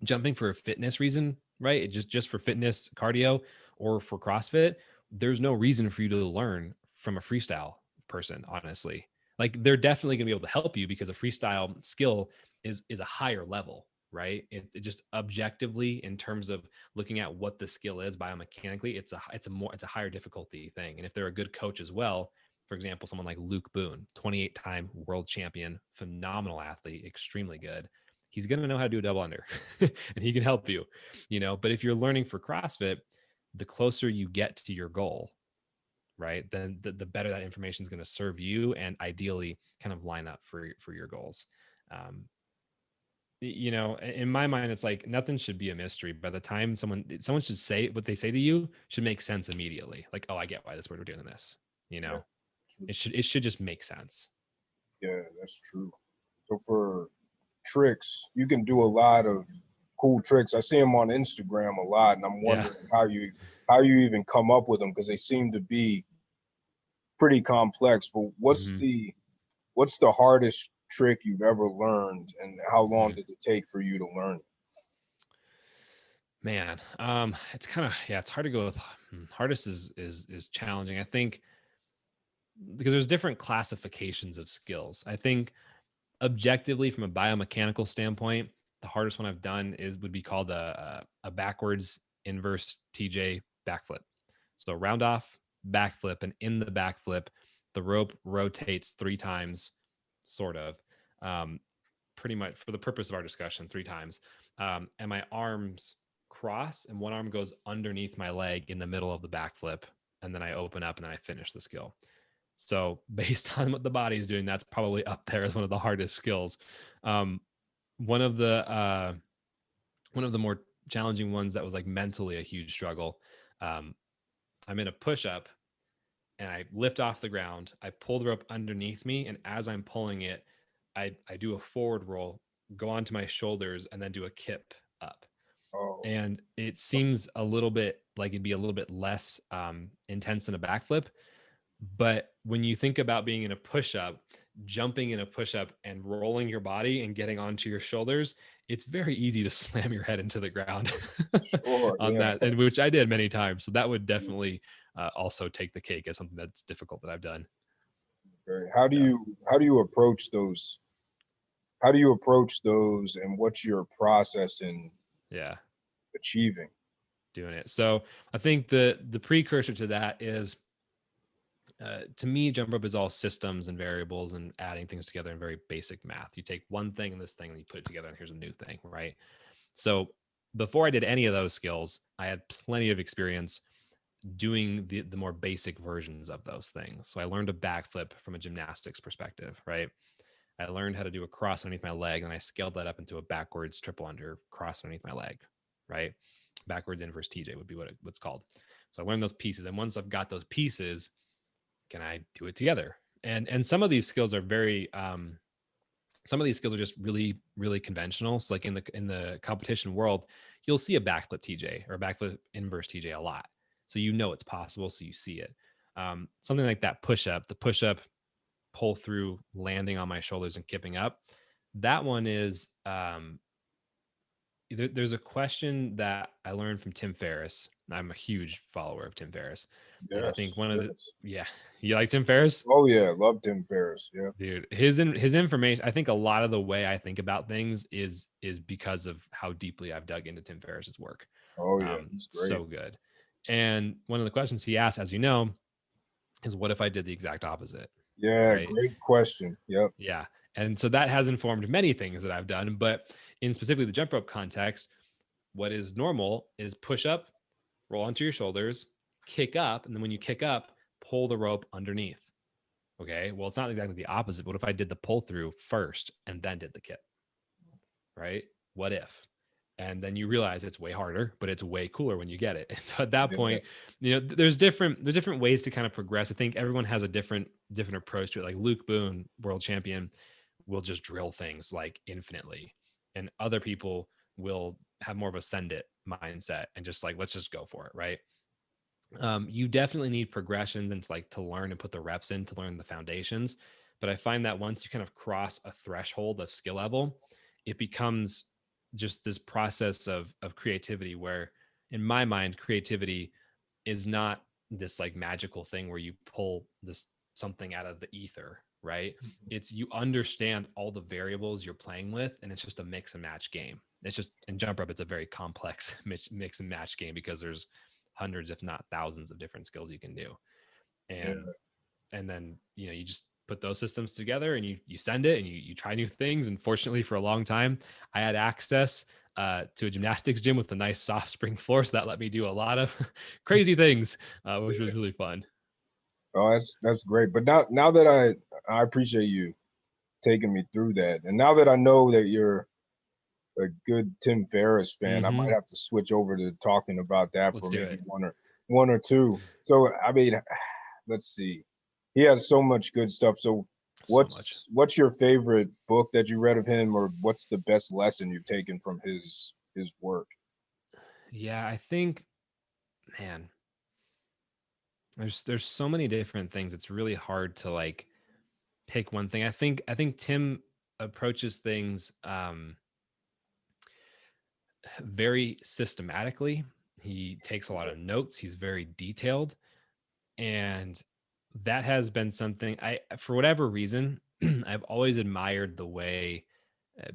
jumping for a fitness reason, right? Just for fitness, cardio, or for CrossFit, there's no reason for you to learn from a freestyle person, honestly. Like, they're definitely going to be able to help you because a freestyle skill is a higher level, right? It just objectively, in terms of looking at what the skill is biomechanically, it's a higher difficulty thing. And if they're a good coach as well, for example, someone like Luke Boone, 28-time world champion, phenomenal athlete, extremely good, he's going to know how to do a double under and he can help you. But if you're learning for CrossFit, the closer you get to your goal, right, then the better that information is going to serve you and ideally kind of line up for your goals. um, in my mind, it's like nothing should be a mystery. By the time someone should say what they say to you should make sense immediately. Like, oh, I get why this word we're doing this. you Yeah. know True. it should just make sense. Yeah. That's true. So for tricks, you can do a lot of cool tricks. I see them on Instagram a lot, and I'm Yeah. wondering how you even come up with them because they seem to be pretty complex. But what's Hmm. the hardest trick you've ever learned, and how long Hmm. did it take for you to learn it? Man, it's kind of, yeah, it's hard to go with. Hardest is challenging, I think, because there's different classifications of skills. I think objectively, from a biomechanical standpoint, the hardest one I've done would be called a backwards inverse TJ backflip. So round off, backflip, and in the backflip, the rope rotates 3 times, sort of, um, pretty much for the purpose of our discussion, 3 times. And my arms cross, and one arm goes underneath my leg in the middle of the backflip, and then I open up and then I finish the skill. So based on what the body is doing, that's probably up there as one of the hardest skills. Um, one of the more challenging ones that was like mentally a huge struggle. Um, I'm in a push up and I lift off the ground. I pull the rope underneath me, and as I'm pulling it, I do a forward roll, go onto my shoulders, and then do a kip up. Oh, And it seems a little bit like it'd be a little bit less intense than a backflip. But when you think about being in a push-up, jumping in a push-up and rolling your body and getting onto your shoulders, it's very easy to slam your head into the ground sure. on Yeah. that, and which I did many times. So that would definitely also take the cake as something that's difficult that I've done. Great. Yeah. How do you approach those? How do you approach those, and what's your process in Yeah. achieving? Doing it. So I think the precursor to that is, to me, jump rope is all systems and variables and adding things together in very basic math. You take one thing and this thing and you put it together, and here's a new thing, right? So before I did any of those skills, I had plenty of experience doing the more basic versions of those things. So I learned a backflip from a gymnastics perspective, right? I learned how to do a cross underneath my leg, and I scaled that up into a backwards triple under cross underneath my leg, right? Backwards inverse TJ would be what's called. So I learned those pieces, and once I've got those pieces, can I do it together? And some of these skills are very some of these skills are just really really conventional. So like in the competition world, you'll see a backflip TJ or a backflip inverse TJ a lot, so you know it's possible, so you see it. Something like that push up, the push up, pull through, landing on my shoulders and kipping up. That one is there's a question that I learned from Tim Ferriss. I'm a huge follower of Tim Ferriss, and I think Yes. one of the Yes. yeah, you like Tim Ferriss? Oh yeah. Love Tim Ferriss. Yeah. Dude, his information, I think a lot of the way I think about things is because of how deeply I've dug into Tim Ferriss's work. Oh yeah. He's great. So good. And one of the questions he asked, as you know, is what if I did the exact opposite? Yeah. Right? Great question. Yep. Yeah. And so that has informed many things that I've done, but in specifically the jump rope context, what is normal is push up, roll onto your shoulders, kick up, and then when you kick up, pull the rope underneath. Okay. Well, it's not exactly the opposite. What if I did the pull through first and then did the kip? Right? What if? And then you realize it's way harder, but it's way cooler when you get it. And so at that Yeah. point, there's different ways to kind of progress. I think everyone has a different approach to it. Like Luke Boone, world champion, will just drill things like infinitely, and other people will have more of a send it mindset and just like let's just go for it, right? You definitely need progressions and to learn and put the reps in to learn the foundations. But I find that once you kind of cross a threshold of skill level, it becomes just this process of creativity where, in my mind, creativity is not this like magical thing where you pull this something out of the ether, right? It's you understand all the variables you're playing with, and it's just a mix and match game. It's just in jump rope, it's a very complex mix and match game because there's hundreds, if not thousands, of different skills you can do. And Yeah. then you just put those systems together and you send it and you try new things. And fortunately, for a long time, I had access to a gymnastics gym with a nice soft spring floor, so that let me do a lot of crazy things, which was really fun. Oh, that's great. But now that I appreciate you taking me through that, and now that I know that you're a good Tim Ferriss fan, I Mm-hmm. might have to switch over to talking about that Let's for do maybe it. one or two. So I mean, let's see. He has so much good stuff. So So much. what's your favorite book that you read of him, or what's the best lesson you've taken from his work? Yeah, I think, man, there's so many different things. It's really hard to like pick one thing. I think Tim approaches things very systematically. He takes a lot of notes. He's very detailed, and that has been something I, for whatever reason, I've always admired the way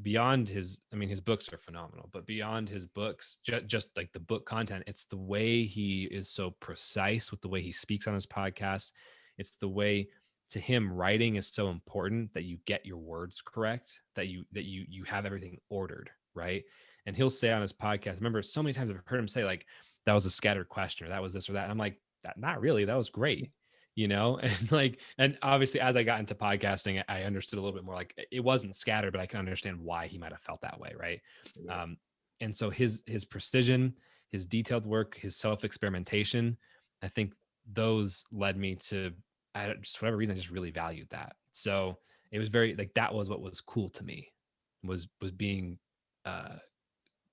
beyond his, I mean, his books are phenomenal, but beyond his books, just like the book content, it's the way he is so precise with the way he speaks on his podcast. It's the way, to him, writing is so important that you get your words correct, that you have everything ordered, right? And he'll say on his podcast, I remember so many times I've heard him say like, that was a scattered question, or that was this or that. And I'm like, not really, that was great. And like, and obviously as I got into podcasting, I understood a little bit more, like it wasn't scattered, but I can understand why he might have felt that way. Right. Yeah. And so his precision, his detailed work, his self-experimentation, I think those led me to, just for whatever reason, I just really valued that. So it was very, like, that was what was cool to me, was being uh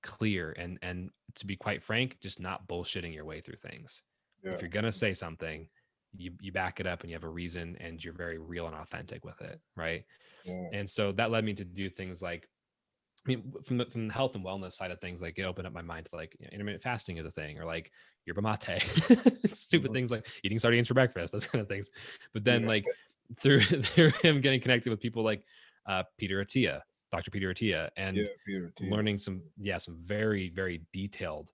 clear, and to be quite frank, just not bullshitting your way through things. Yeah. If you're going to say something, you back it up and you have a reason, and you're very real and authentic with it, right? Yeah. And so that led me to do things like, I mean, from the health and wellness side of things, like it opened up my mind to like, intermittent fasting is a thing, or like yerba mate, stupid Mhm. things like eating sardines for breakfast, those kind of things. But then Yeah. like through through him getting connected with people like Peter Attia, Dr. Peter Attia, Yeah. and Peter Thiel. learning some very, very detailed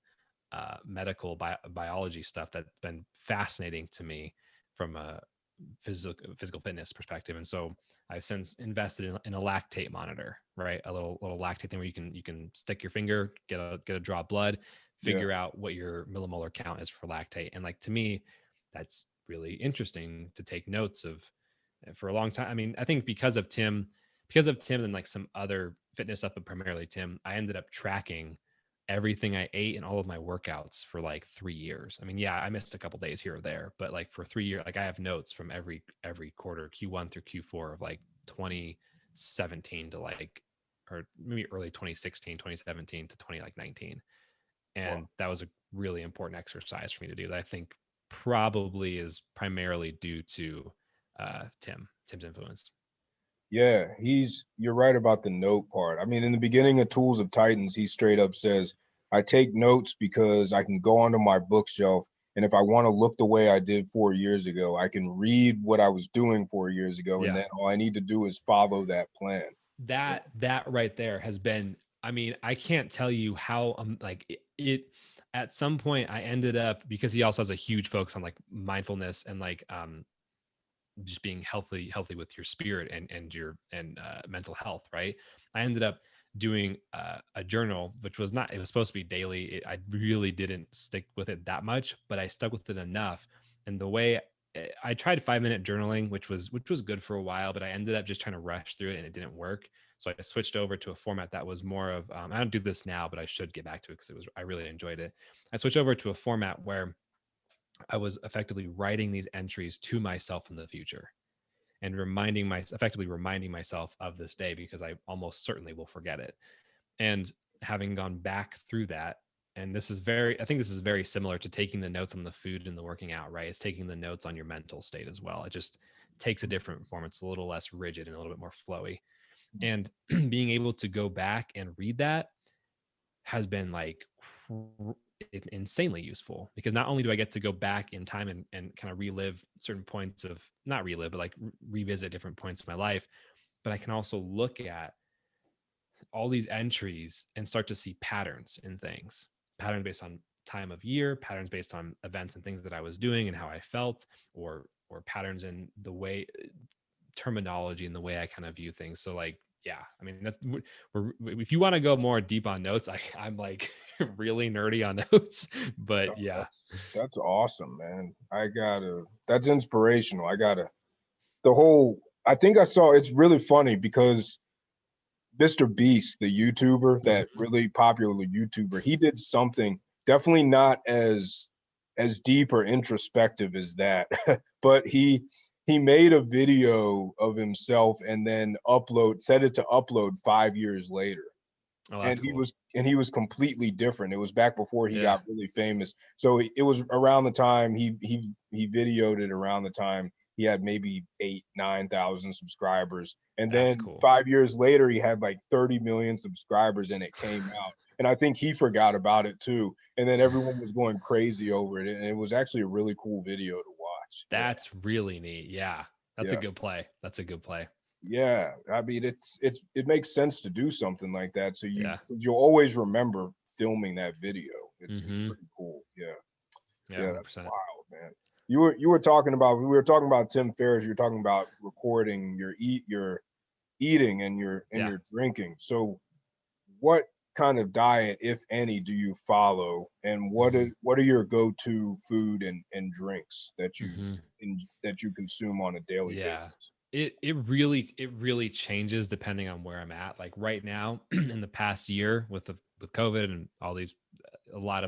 medical biology stuff that's been fascinating to me from a physical fitness perspective. And so I've since invested in a lactate monitor, right? A little lactate thing where you can stick your finger, get a draw of blood, Yeah. figure out what your millimolar count is for lactate. And like, to me, that's really interesting to take notes of. For a long time, I mean, I think because of Tim and like some other fitness stuff, but primarily Tim, I ended up tracking everything I ate and all of my workouts for like 3 years. I mean, yeah, I missed a couple days here or there, but like for 3 years, like I have notes from every quarter, Q1 through Q4 of like 2017 to like, or maybe early 2016, 2017 to 2019. Wow. And that was a really important exercise for me to do, that I think probably is primarily due to Tim's influence. Yeah, you're right about the note part. I mean, in the beginning of Tools of Titans, he straight up says, I take notes because I can go onto my bookshelf, and if I want to look the way I did 4 years ago, I can read what I was doing 4 years ago, and Yeah. then all I need to do is follow that plan. That right there has been, I mean, I can't tell you how like it at some point I ended up, because he also has a huge focus on like mindfulness and like just being healthy with your spirit and your mental health, right? I ended up doing a journal, which was not, it was supposed to be daily. I really didn't stick with it that much, but I stuck with it enough. And the way I tried 5-minute journaling, which was good for a while, but I ended up just trying to rush through it and it didn't work. So I switched over to a format that was more of, I don't do this now, but I should get back to it because I really enjoyed it. I switched over to a format where I was effectively writing these entries to myself in the future, and effectively reminding myself of this day, because I almost certainly will forget it. And having gone back through that, and I think this is very similar to taking the notes on the food and the working out, right? It's taking the notes on your mental state as well. It just takes a different form. It's a little less rigid and a little bit more flowy. And being able to go back and read that has been like insanely useful, because not only do I get to go back in time and kind of relive certain points of, not relive, but like revisit different points of my life, but I can also look at all these entries and start to see patterns in things, patterns based on time of year, patterns based on events and things that I was doing and how I felt, or patterns in the way, terminology and the way I kind of view things. So like, yeah, I mean, if you want to go more deep on notes, I'm like really nerdy on notes, No, but yeah. that's awesome, man. That's inspirational. The whole, I think I saw, it's really funny because Mr. Beast, the YouTuber, that Mhm. really popular YouTuber, he did something definitely not as deep or introspective as that, but he made a video of himself and then set it to upload 5 years later. Oh, that's And cool. he was completely different. It was back before he Yeah, got really famous. So it was around the time he videoed it, around the time he had maybe 8,000-9,000 subscribers. And that's then cool. 5 years later, he had like 30 million subscribers and it came out. And I think he forgot about it too. And then everyone was going crazy over it. And it was actually a really cool video to watch. Yeah. That's really neat. Yeah, that's a Yeah. good play. That's a good play. Yeah, I mean, it makes sense to do something like that. So Yeah. because you'll always remember filming that video. It's Mm-hmm. pretty cool. Yeah, Yeah, yeah, that's 100%. wild, man. You were talking about, we were talking about Tim Ferriss. You were talking about recording your eating and Yeah. your drinking. So what kind of diet, if any, do you follow, and Mm-hmm. what are your go-to food and drinks Mm-hmm. that you consume on a daily Yeah. basis? It really changes depending on where I'm at. Like right now, in the past year with COVID and all these a lot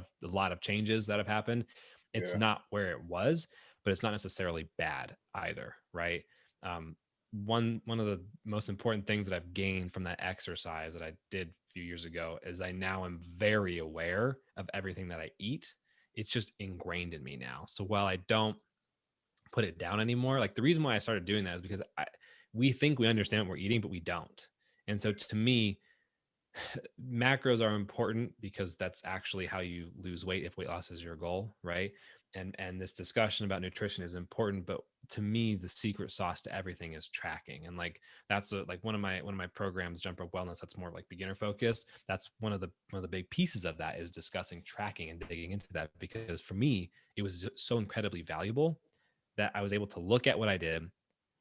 of changes that have happened, it's Yeah, not where it was, but it's not necessarily bad either, right? Um, one of the most important things that I've gained from that exercise that I did a few years ago is I now am very aware of everything that I eat. It's just ingrained in me now. So while I don't put it down anymore. Like the reason why I started doing that is because we think we understand what we're eating, but we don't. And so to me, macros are important because that's actually how you lose weight if weight loss is your goal, right? And this discussion about nutrition is important, but to me, the secret sauce to everything is tracking. And like that's like one of my programs, Jump Rope Wellness, that's more like beginner focused. That's one of the big pieces of that is discussing tracking and digging into that because for me, it was so incredibly valuable that I was able to look at what I did.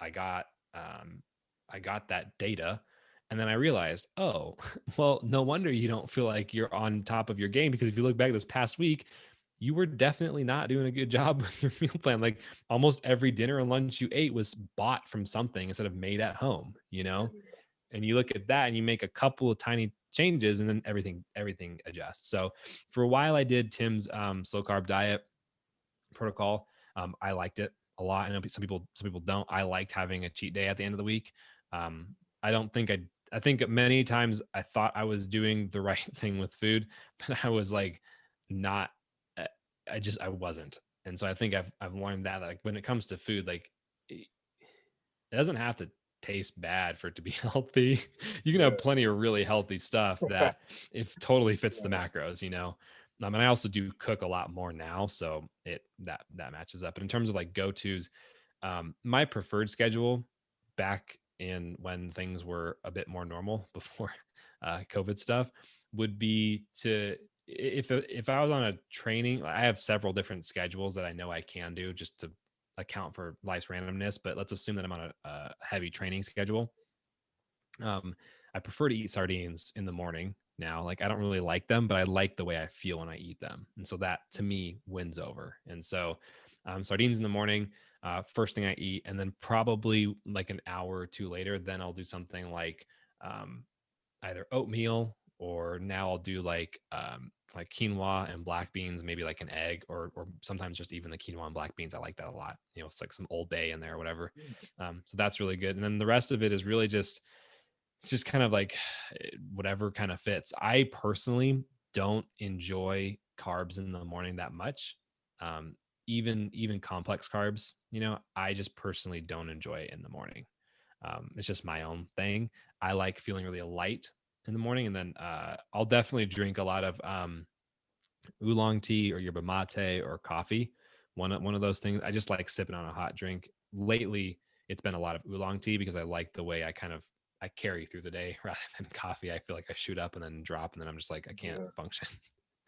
I got um, I got that data, and then I realized, oh, well, no wonder you don't feel like you're on top of your game because if you look back this past week, you were definitely not doing a good job with your meal plan. Like almost every dinner and lunch you ate was bought from something instead of made at home, you know? And you look at that and you make a couple of tiny changes and then everything adjusts. So for a while I did Tim's slow carb diet protocol. I liked it a lot. I know some people don't. I liked having a cheat day at the end of the week. I don't think I think many times I thought I was doing the right thing with food, but I was like not. uh, I wasn't. And so I think I've learned that like when it comes to food, like it doesn't have to taste bad for it to be healthy. You can yeah, have plenty of really healthy stuff that if totally fits the yeah. macros, you know. And I also do cook a lot more now, so that matches up. But in terms of like go-tos, my preferred schedule back in when things were a bit more normal before COVID stuff would be to if I was on a training, I have several different schedules that I know I can do just to account for life's randomness. But let's assume that I'm on a heavy training schedule. Um, I prefer to eat sardines in the morning now. Like I don't really like them, but I like the way I feel when I eat them, and so that to me wins over. And so, sardines in the morning, first thing I eat, and then probably like an hour or two later, then I'll do something like um, either oatmeal or now I'll do like quinoa and black beans, maybe like an egg, or sometimes just even the quinoa and black beans. I like that a lot. You know, it's like some Old Bay in there or whatever. So that's really good. And then the rest of it is really just it's just kind of like whatever kind of fits. I personally don't enjoy carbs in the morning that much. Um, even complex carbs, you know, I just personally don't enjoy it in the morning. It's just my own thing. I like feeling really light in the morning, and then I'll definitely drink a lot of oolong tea or yerba mate or coffee. One of those things. I just like sipping on a hot drink. Lately, it's been a lot of oolong tea because I like the way I carry through the day rather than coffee. I feel like I shoot up and then drop, and then I'm just like I can't Yeah, function.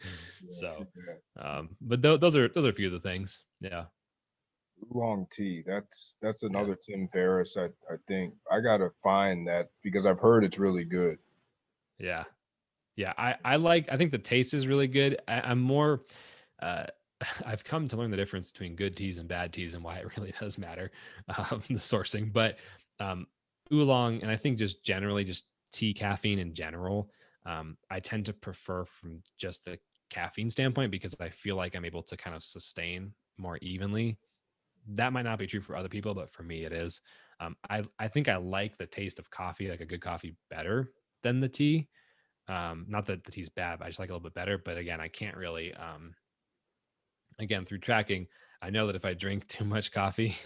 yeah, So, yeah. but those are a few of the things. Yeah, Oolong tea. That's yeah. another Tim Ferriss. I think I gotta find that because I've heard it's really good. Yeah. Yeah, I think the taste is really good. I'm more uh I've come to learn the difference between good teas and bad teas and why it really does matter, the sourcing. But um oolong and I think just generally just tea caffeine in general, I tend to prefer from just the caffeine standpoint because I feel like I'm able to kind of sustain more evenly. That might not be true for other people, but for me it is. I think I like the taste of coffee, like a good coffee better than the tea. Not that the tea's bad, but I just like it a little bit better. But again, I can't really again through tracking, I know that if I drink too much coffee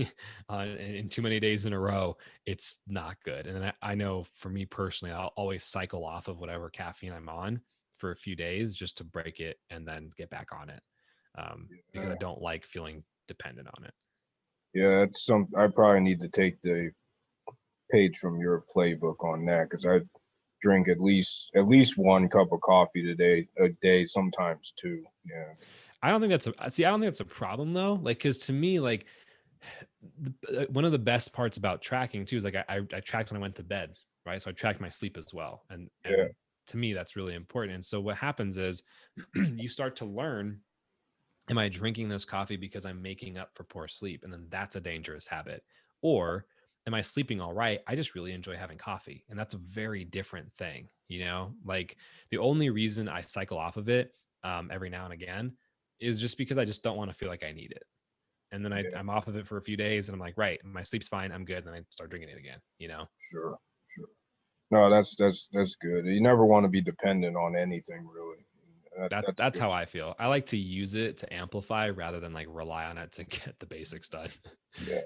in too many days in a row, it's not good. And then I know for me personally, I'll always cycle off of whatever caffeine I'm on for a few days just to break it and then get back on it. Because I Yeah, don't like feeling dependent on it. yeah. That's some. I probably need to take the page from your playbook on that, because I drink at least one cup of coffee a day, sometimes two. Yeah. I don't think that's I don't think that's a problem though. Like, cause to me, like one of the best parts about tracking too is like I tracked when I went to bed, right? So I tracked my sleep as well. Yeah. And to me, that's really important. And so what happens is you start to learn, am I drinking this coffee because I'm making up for poor sleep? And then that's a dangerous habit. Or am I sleeping all right? I just really enjoy having coffee. And that's a very different thing. Like the only reason I cycle off of it every now and again is just because I just don't want to feel like I need it. And then Yeah. I'm off of it for a few days and I'm like, right, my sleep's fine. I'm good. And then I start drinking it again. Sure. Sure. No, that's good. You never want to be dependent on anything, really. That's That's good. how I feel. I like to use it to amplify rather than like rely on it to get the basics done. Yeah.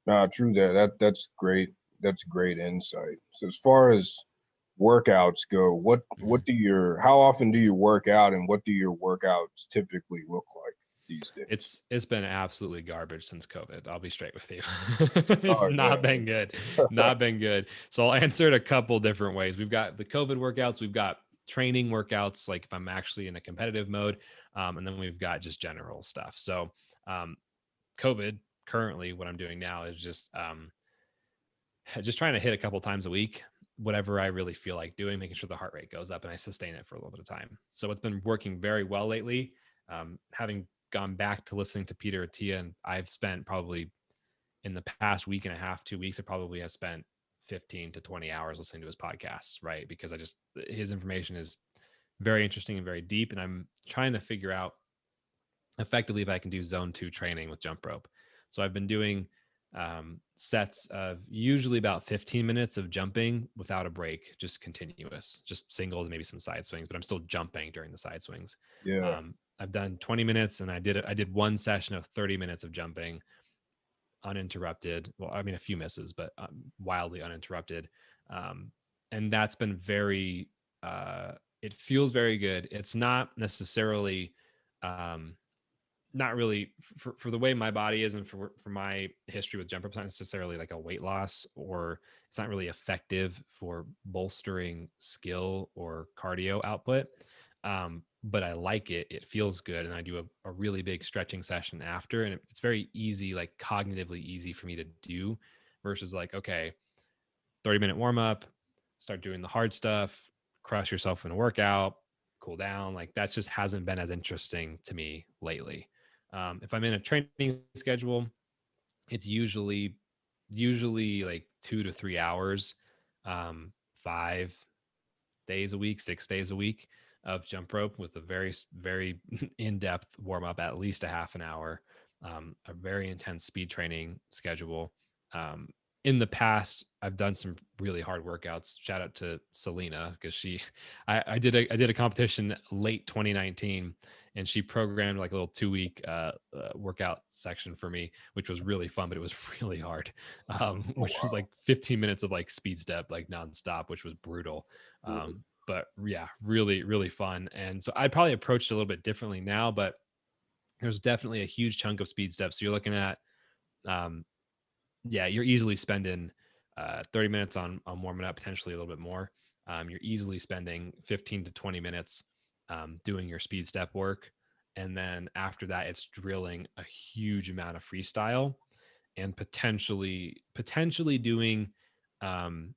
No, true that's great. That's great insight. So as far as workouts go, Mhm. how often do you work out, and what do your workouts typically look like these days? It's been absolutely garbage since COVID. I'll be straight with you. It's Oh not been good. Not been good. So I'll answer it a couple different ways. We've got the COVID workouts, we've got training workouts, like if I'm actually in a competitive mode, and then we've got just general stuff. So um, COVID currently, what I'm doing now is just trying to hit a couple times a week, whatever I really feel like doing, making sure the heart rate goes up and I sustain it for a little bit of time. So it's been working very well lately. Having gone back to listening to Peter Attia, and I've spent probably in the past week and a half, 2 weeks, I probably have spent 15 to 20 hours listening to his podcasts, right? Because his information is very interesting and very deep. And I'm trying to figure out effectively if I can do zone 2 training with jump rope. So I've been doing sets of usually about 15 minutes of jumping without a break, just continuous, just singles, maybe some side swings, but I'm still jumping during the side swings. Yeah. I've done 20 minutes and I did one session of 30 minutes of jumping uninterrupted. Well, I mean, a few misses, but wildly uninterrupted. Um, and that's been it feels very good. It's not necessarily, um, not really for the way my body is and for my history with jump rope, it's not necessarily like a weight loss, or it's not really effective for bolstering skill or cardio output. But I like it. It feels good. And I do a really big stretching session after. And it's very easy, like cognitively easy for me to do versus like, okay, 30-minute warm up, start doing the hard stuff, crush yourself in a workout, cool down. Like that just hasn't been as interesting to me lately. If I'm in a training schedule, it's usually like 2 to 3 hours, 5 days a week, 6 days a week of jump rope with a very in-depth warm up, at least a half an hour, a very intense speed training schedule. Um, in the past, I've done some really hard workouts. Shout out to Selena because I did a competition late 2019, and she programmed like a little 2 week workout section for me, which was really fun, but it was really hard. Oh, Which was wow. like 15 minutes of like speed step, like nonstop, which was brutal. But yeah, really fun. And so I'd probably approach it a little bit differently now, but there's definitely a huge chunk of speed steps. So you're looking at, um, yeah, you're easily spending 30 minutes on warming up, potentially a little bit more. You're easily spending 15 to 20 minutes doing your speed step work. And then after that, it's drilling a huge amount of freestyle and potentially doing um,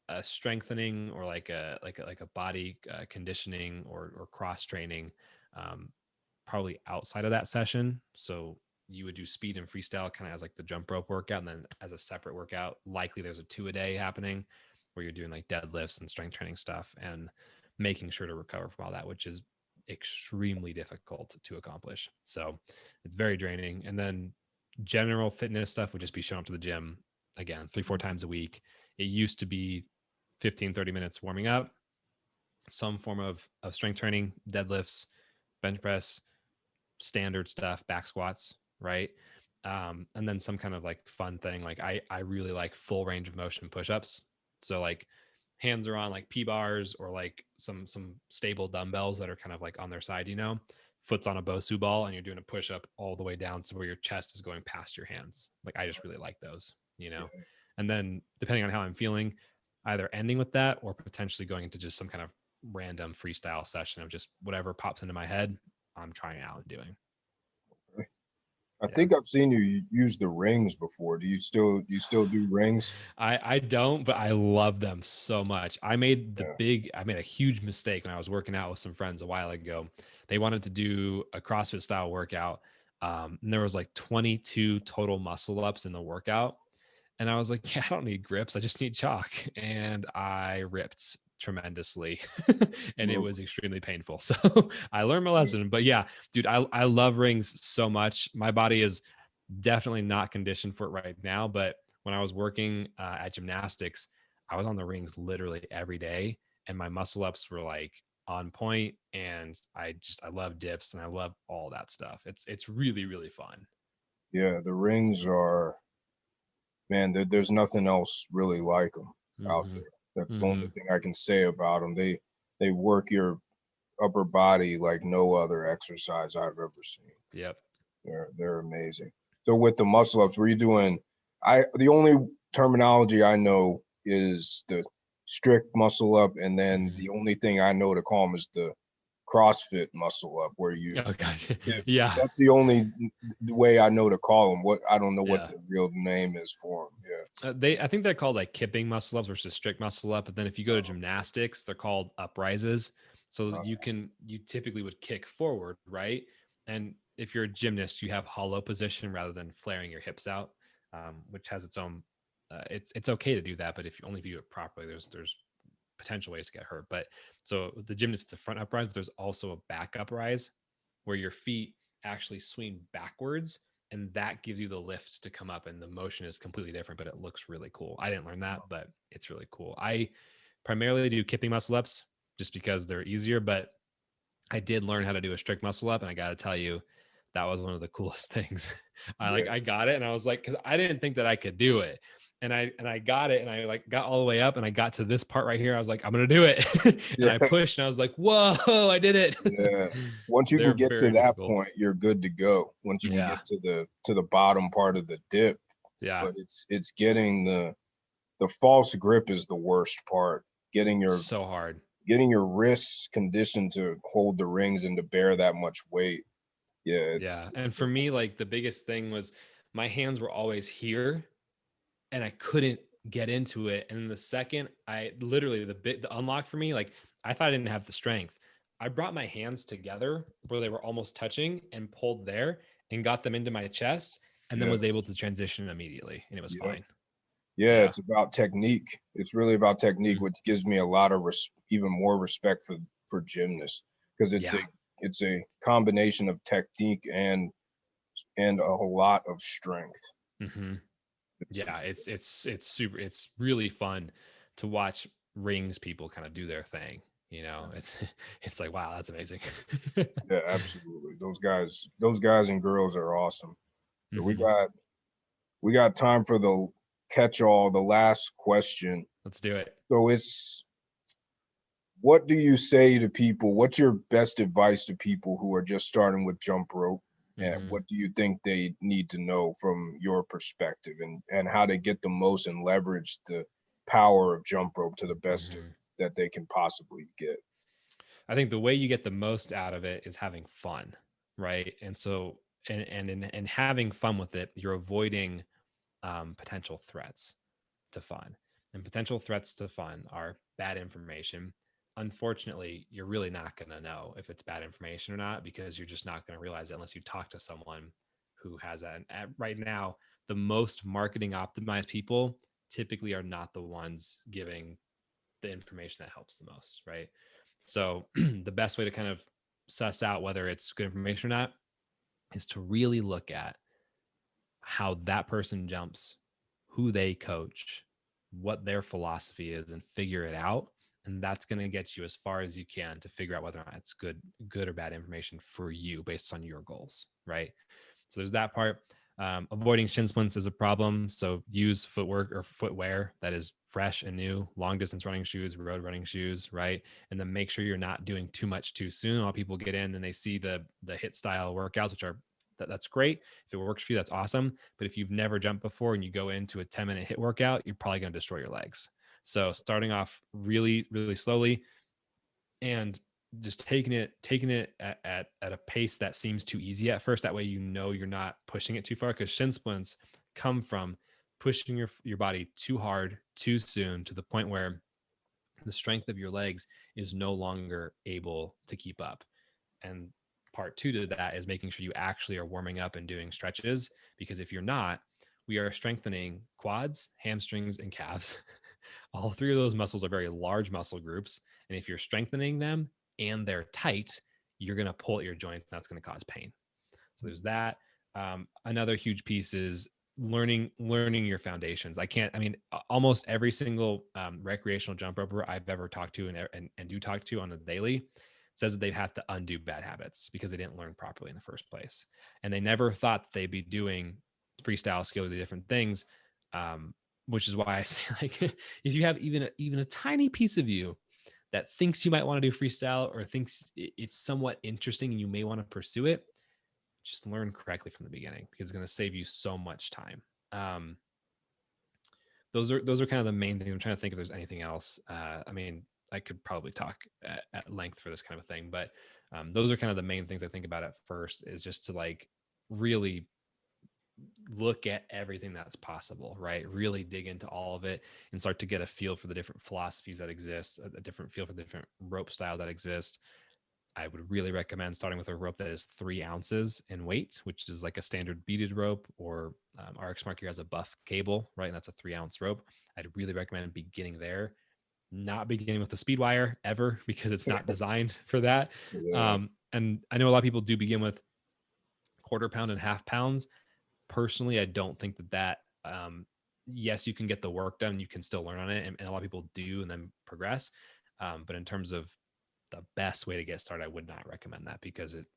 a strengthening or like a body conditioning or cross training, um, probably outside of that session. So you would do speed and freestyle kind of as like the jump rope workout, and then as a separate workout, likely there's a 2 a day happening where you're doing like deadlifts and strength training stuff and making sure to recover from all that, which is extremely difficult to accomplish. So it's very draining. And then general fitness stuff would just be showing up to the gym again 3-4 times a week. It used to be 15-30 minutes warming up, some form of strength training, deadlifts, bench press, standard stuff, back squats, right? And then some kind of like fun thing. Like I really like full range of motion push-ups. So like hands are on like P bars or like some stable dumbbells that are kind of like on their side, foot's on a Bosu ball and you're doing a push up all the way down to where your chest is going past your hands. Like I just really like those. Yeah. And then depending on how I'm feeling, either ending with that or potentially going into just some kind of random freestyle session of just whatever pops into my head, I'm trying out and doing. I Yeah. think I've seen you use the rings before. Do you still do rings? I don't, but I love them so much. I made Yeah. a huge mistake when I was working out with some friends a while ago. They wanted to do a CrossFit style workout. And there was like 22 total muscle ups in the workout. And I was like, yeah, I don't need grips. I just need chalk. And I ripped tremendously and it Oof, was extremely painful. So I learned my yeah. lesson. But yeah, dude, I love rings so much. My body is definitely not conditioned for it right now. But when I was working at gymnastics, I was on the rings literally every day and my muscle ups were like on point. And I love dips and I love all that stuff. It's really, really fun. Yeah, the rings are, man, there's nothing else really like them out Hmm. there. That's the only Hmm. thing I can say about them. They work your upper body like no other exercise I've ever seen. Yep. They're amazing. So with the muscle ups, were you doing? The only terminology I know is the strict muscle up, and then Hmm. the only thing I know to call them is the CrossFit muscle up, where you. Oh gosh. If, Yeah. that's the only way I know to call them. What I don't know what Yeah. the real name is for them. I think they're called like kipping muscle ups versus strict muscle up. But then if you go to gymnastics, they're called uprises. So Uh, you typically would kick forward, right? And if you're a gymnast, you have hollow position rather than flaring your hips out, which has its own. It's okay to do that, but if you only do it properly, there's potential ways to get hurt. But so the gymnast, it's a front uprise, but there's also a back uprise where your feet actually swing backwards and that gives you the lift to come up and the motion is completely different, but it looks really cool. I didn't learn that, but it's really cool. I primarily do kipping muscle ups just because they're easier, but I did learn how to do a strict muscle up and I got to tell you that was one of the coolest things. yeah, I got it and I was like cuz I didn't think that I could do it. And I got it and I like got all the way up and I got to this part right here. I was like I'm going to do it. And I yeah, pushed and I was like, "Whoa, I did it." yeah. Once you can They're get to very that difficult. point, you're good to go. Once you can Yeah. get to the bottom part of the dip, Yeah. but it's getting the false grip is the worst part. Getting your So hard. getting your wrists conditioned to hold the rings and to bear that much weight. Yeah, Yeah. it's And for me, like the biggest thing was my hands were always here and I couldn't get into it. And the second I literally the unlock for me, like I thought I didn't have the strength. I brought my hands together where they were almost touching and pulled there and got them into my chest and then was able yes, to transition immediately and it was yep. fine. Yeah, Yeah. it's about technique. It's really about technique, Mhm. which gives me a lot of even more respect for gymnasts because Yeah. it's a combination of technique and a whole lot of strength. Hmm. Yeah. It's It's super, it's really fun to watch rings people kind of do their thing. You know, it's it's like, wow, that's amazing. yeah, absolutely. Those guys and girls are awesome. So we Hmm. got we got time for the catch all, the last question. Let's do it. So it's what do you say to people? What's your best advice to people who are just starting with jump rope? And Hmm. what do you think they need to know from your perspective and how to get the most and leverage the power of jump rope to the best Hmm. that they can possibly get? I think the way you get the most out of it is having fun, right? And so, and in having fun with it, you're avoiding potential threats to fun. And potential threats to fun are bad information. Unfortunately, you're really not going to know if it's bad information or not because you're just not going to realize it unless you talk to someone who has that. And right now, the most marketing optimized people typically are not the ones giving the information that helps the most, right? So the best way to kind of suss out whether it's good information or not is to really look at how that person jumps, who they coach, what their philosophy is, and figure it out. And that's going to get you as far as you can to figure out whether or not it's good or bad information for you based on your goals, right? So there's that part. Avoiding shin splints is a problem. So use footwork or footwear that is fresh and new, long distance running shoes, road running shoes, right? And then make sure you're not doing too much too soon. A lot of people get in and they see the hit style workouts, which are that's great. If it works for you, that's awesome. But if you've never jumped before and you go into a 10-minute hit workout, you're probably going to destroy your legs. So starting off really, really slowly and just taking it at a pace that seems too easy at first. That way, you're not pushing it too far, because shin splints come from pushing your body too hard too soon, to the point where the strength of your legs is no longer able to keep up. And part two to that is making sure you actually are warming up and doing stretches, because if you're not, we are strengthening quads, hamstrings, and calves. All three of those muscles are very large muscle groups. And if you're strengthening them and they're tight, you're going to pull at your joints, and that's going to cause pain. So there's that. Another huge piece is learning your foundations. I mean, almost every single recreational jump roper I've ever talked to and do talk to on a daily says that they have to undo bad habits because they didn't learn properly in the first place. And they never thought they'd be doing freestyle skills, the different things. Which is why I say, like, if you have even a tiny piece of you that thinks you might want to do freestyle, or thinks it's somewhat interesting and you may want to pursue it, just learn correctly from the beginning, because it's going to save you so much time. Um, those are kind of the main things. I'm trying to think if there's anything else. I mean, I could probably talk at length for this kind of a thing, but those are kind of the main things I think about at first, is just to like really look at everything that's possible, right? Really dig into all of it and start to get a feel for the different philosophies that exist, a different feel for the different rope styles that exist. I would really recommend starting with a rope that is 3 ounces in weight, which is like a standard beaded rope, or RX Mark here has a buff cable, right? And that's a 3-ounce rope. I'd really recommend beginning there, not beginning with the speed wire ever, because it's not designed for that. Yeah. And I know a lot of people do begin with quarter pound and half pounds. Personally, I don't think that yes, you can get the work done, you can still learn on it, and a lot of people do and then progress. But in terms of the best way to get started, I would not recommend that, because it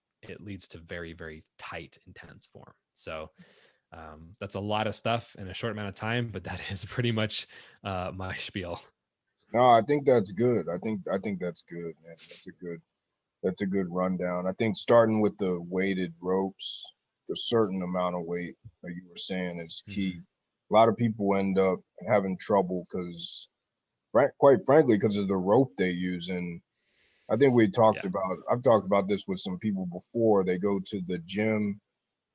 leads to very, very tight, intense form. So that's a lot of stuff in a short amount of time, but that is pretty much my spiel. No, I think that's good. I think that's good, man. That's a good rundown. I think starting with the weighted ropes, a certain amount of weight, like you were saying, is key. Mhm. A lot of people end up having trouble because, right, quite frankly, because of the rope they use. And I think Yeah. I've talked about this with some people before. They go to the gym,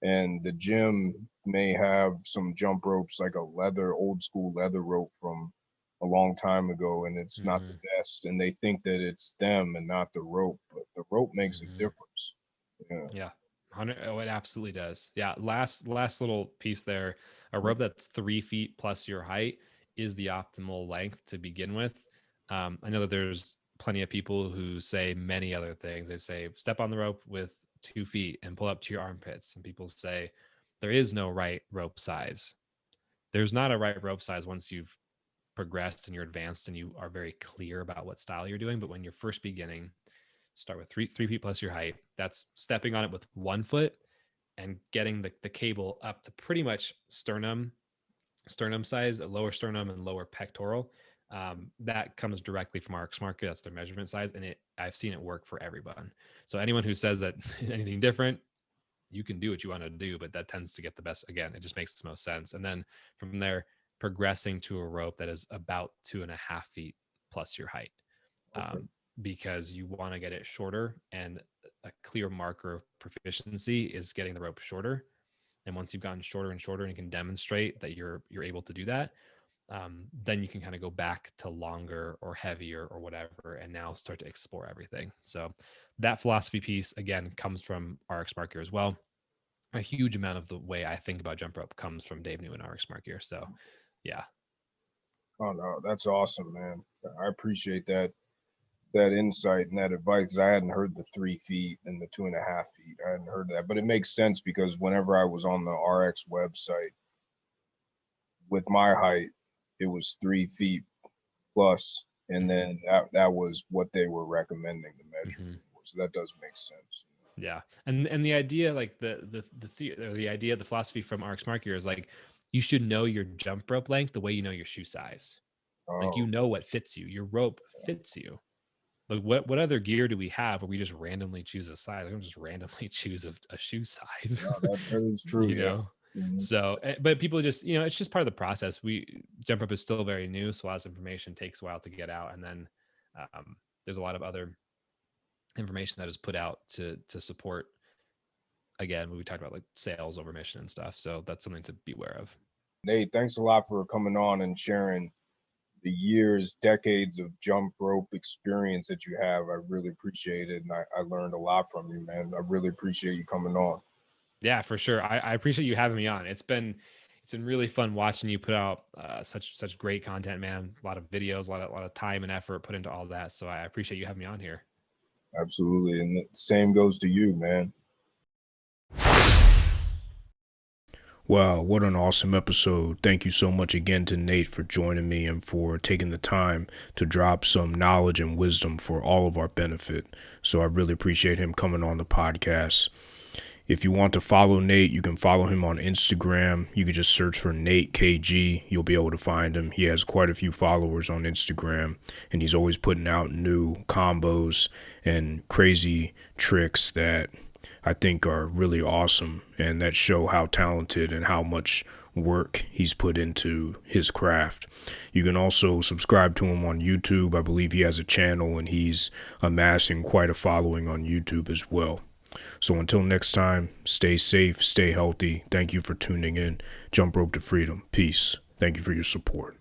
and the gym may have some jump ropes, like a old school leather rope from a long time ago, and it's not the Hmm. best, and they think that it's them and not the rope, but the rope makes a Hmm. difference. Yeah. Yeah. 100, oh, it absolutely does. Yeah. Last little piece there. A rope that's 3 feet plus your height is the optimal length to begin with. I know that there's plenty of people who say many other things. They say step on the rope with 2 feet and pull up to your armpits. And people say there is no right rope size. There's not a right rope size once you've progressed and you're advanced and you are very clear about what style you're doing. But when you're first beginning, start with 3 feet plus your height. That's stepping on it with 1 foot and getting the cable up to pretty much sternum size, a lower sternum and lower pectoral. That comes directly from RX Market. That's their measurement size, and I've seen it work for everyone. So anyone who says that anything different, you can do what you want to do, but that tends to get the best. Again, it just makes the most sense. And then from there, progressing to a rope that is about 2.5 feet plus your height, Okay. because you want to get it shorter. And a clear marker of proficiency is getting the rope shorter. And once you've gotten shorter and shorter, and you can demonstrate that you're able to do that, then you can kind of go back to longer or heavier or whatever, and now start to explore everything. So that philosophy piece again comes from RX Mark Gear as well. A huge amount of the way I think about jump rope comes from Dave New and RX Mark Gear. So yeah. Oh no, that's awesome, man. I appreciate that insight and that advice, 'cause I hadn't heard the 3 feet and the 2.5 feet. I hadn't heard that, but it makes sense because whenever I was on the RX website with my height, it was 3 feet plus, and Hmm. then that was what they were recommending the measurement Hmm. for. So that does make sense. Yeah. And the idea, like the idea, the philosophy from RX Mark Gear is like, you should know your jump rope length the way you know your shoe size. Like, Oh, you know what fits you. Your rope fits you. like what other gear do we have where we just randomly choose a size? Like, I'm just randomly choose a shoe size, No, that is true. you Yeah. know? Mhm. So, but people just, you know, it's just part of the process. Jump rope is still very new, so a lot of information takes a while to get out, and then there's a lot of other information that is put out to support, again, when we talked about like sales over mission and stuff. So that's something to be aware of. Nate, thanks a lot for coming on and sharing the years, decades of jump rope experience that you have. I really appreciate it. And I learned a lot from you, man. I really appreciate you coming on. Yeah, for sure. I appreciate you having me on. It's been really fun watching you put out such great content, man. A lot of videos, a lot of time and effort put into all that. So I appreciate you having me on here. Absolutely. And the same goes to you, man. Wow, what an awesome episode. Thank you so much again to Nate for joining me and for taking the time to drop some knowledge and wisdom for all of our benefit. So I really appreciate him coming on the podcast. If you want to follow Nate, you can follow him on Instagram. You can just search for Nate KG. You'll be able to find him. He has quite a few followers on Instagram, and he's always putting out new combos and crazy tricks that I think are really awesome and that show how talented and how much work he's put into his craft. You can also subscribe to him on YouTube. I believe he has a channel and he's amassing quite a following on YouTube as well. So until next time, stay safe, stay healthy. Thank you for tuning in. Jump Rope to Freedom. Peace. Thank you for your support.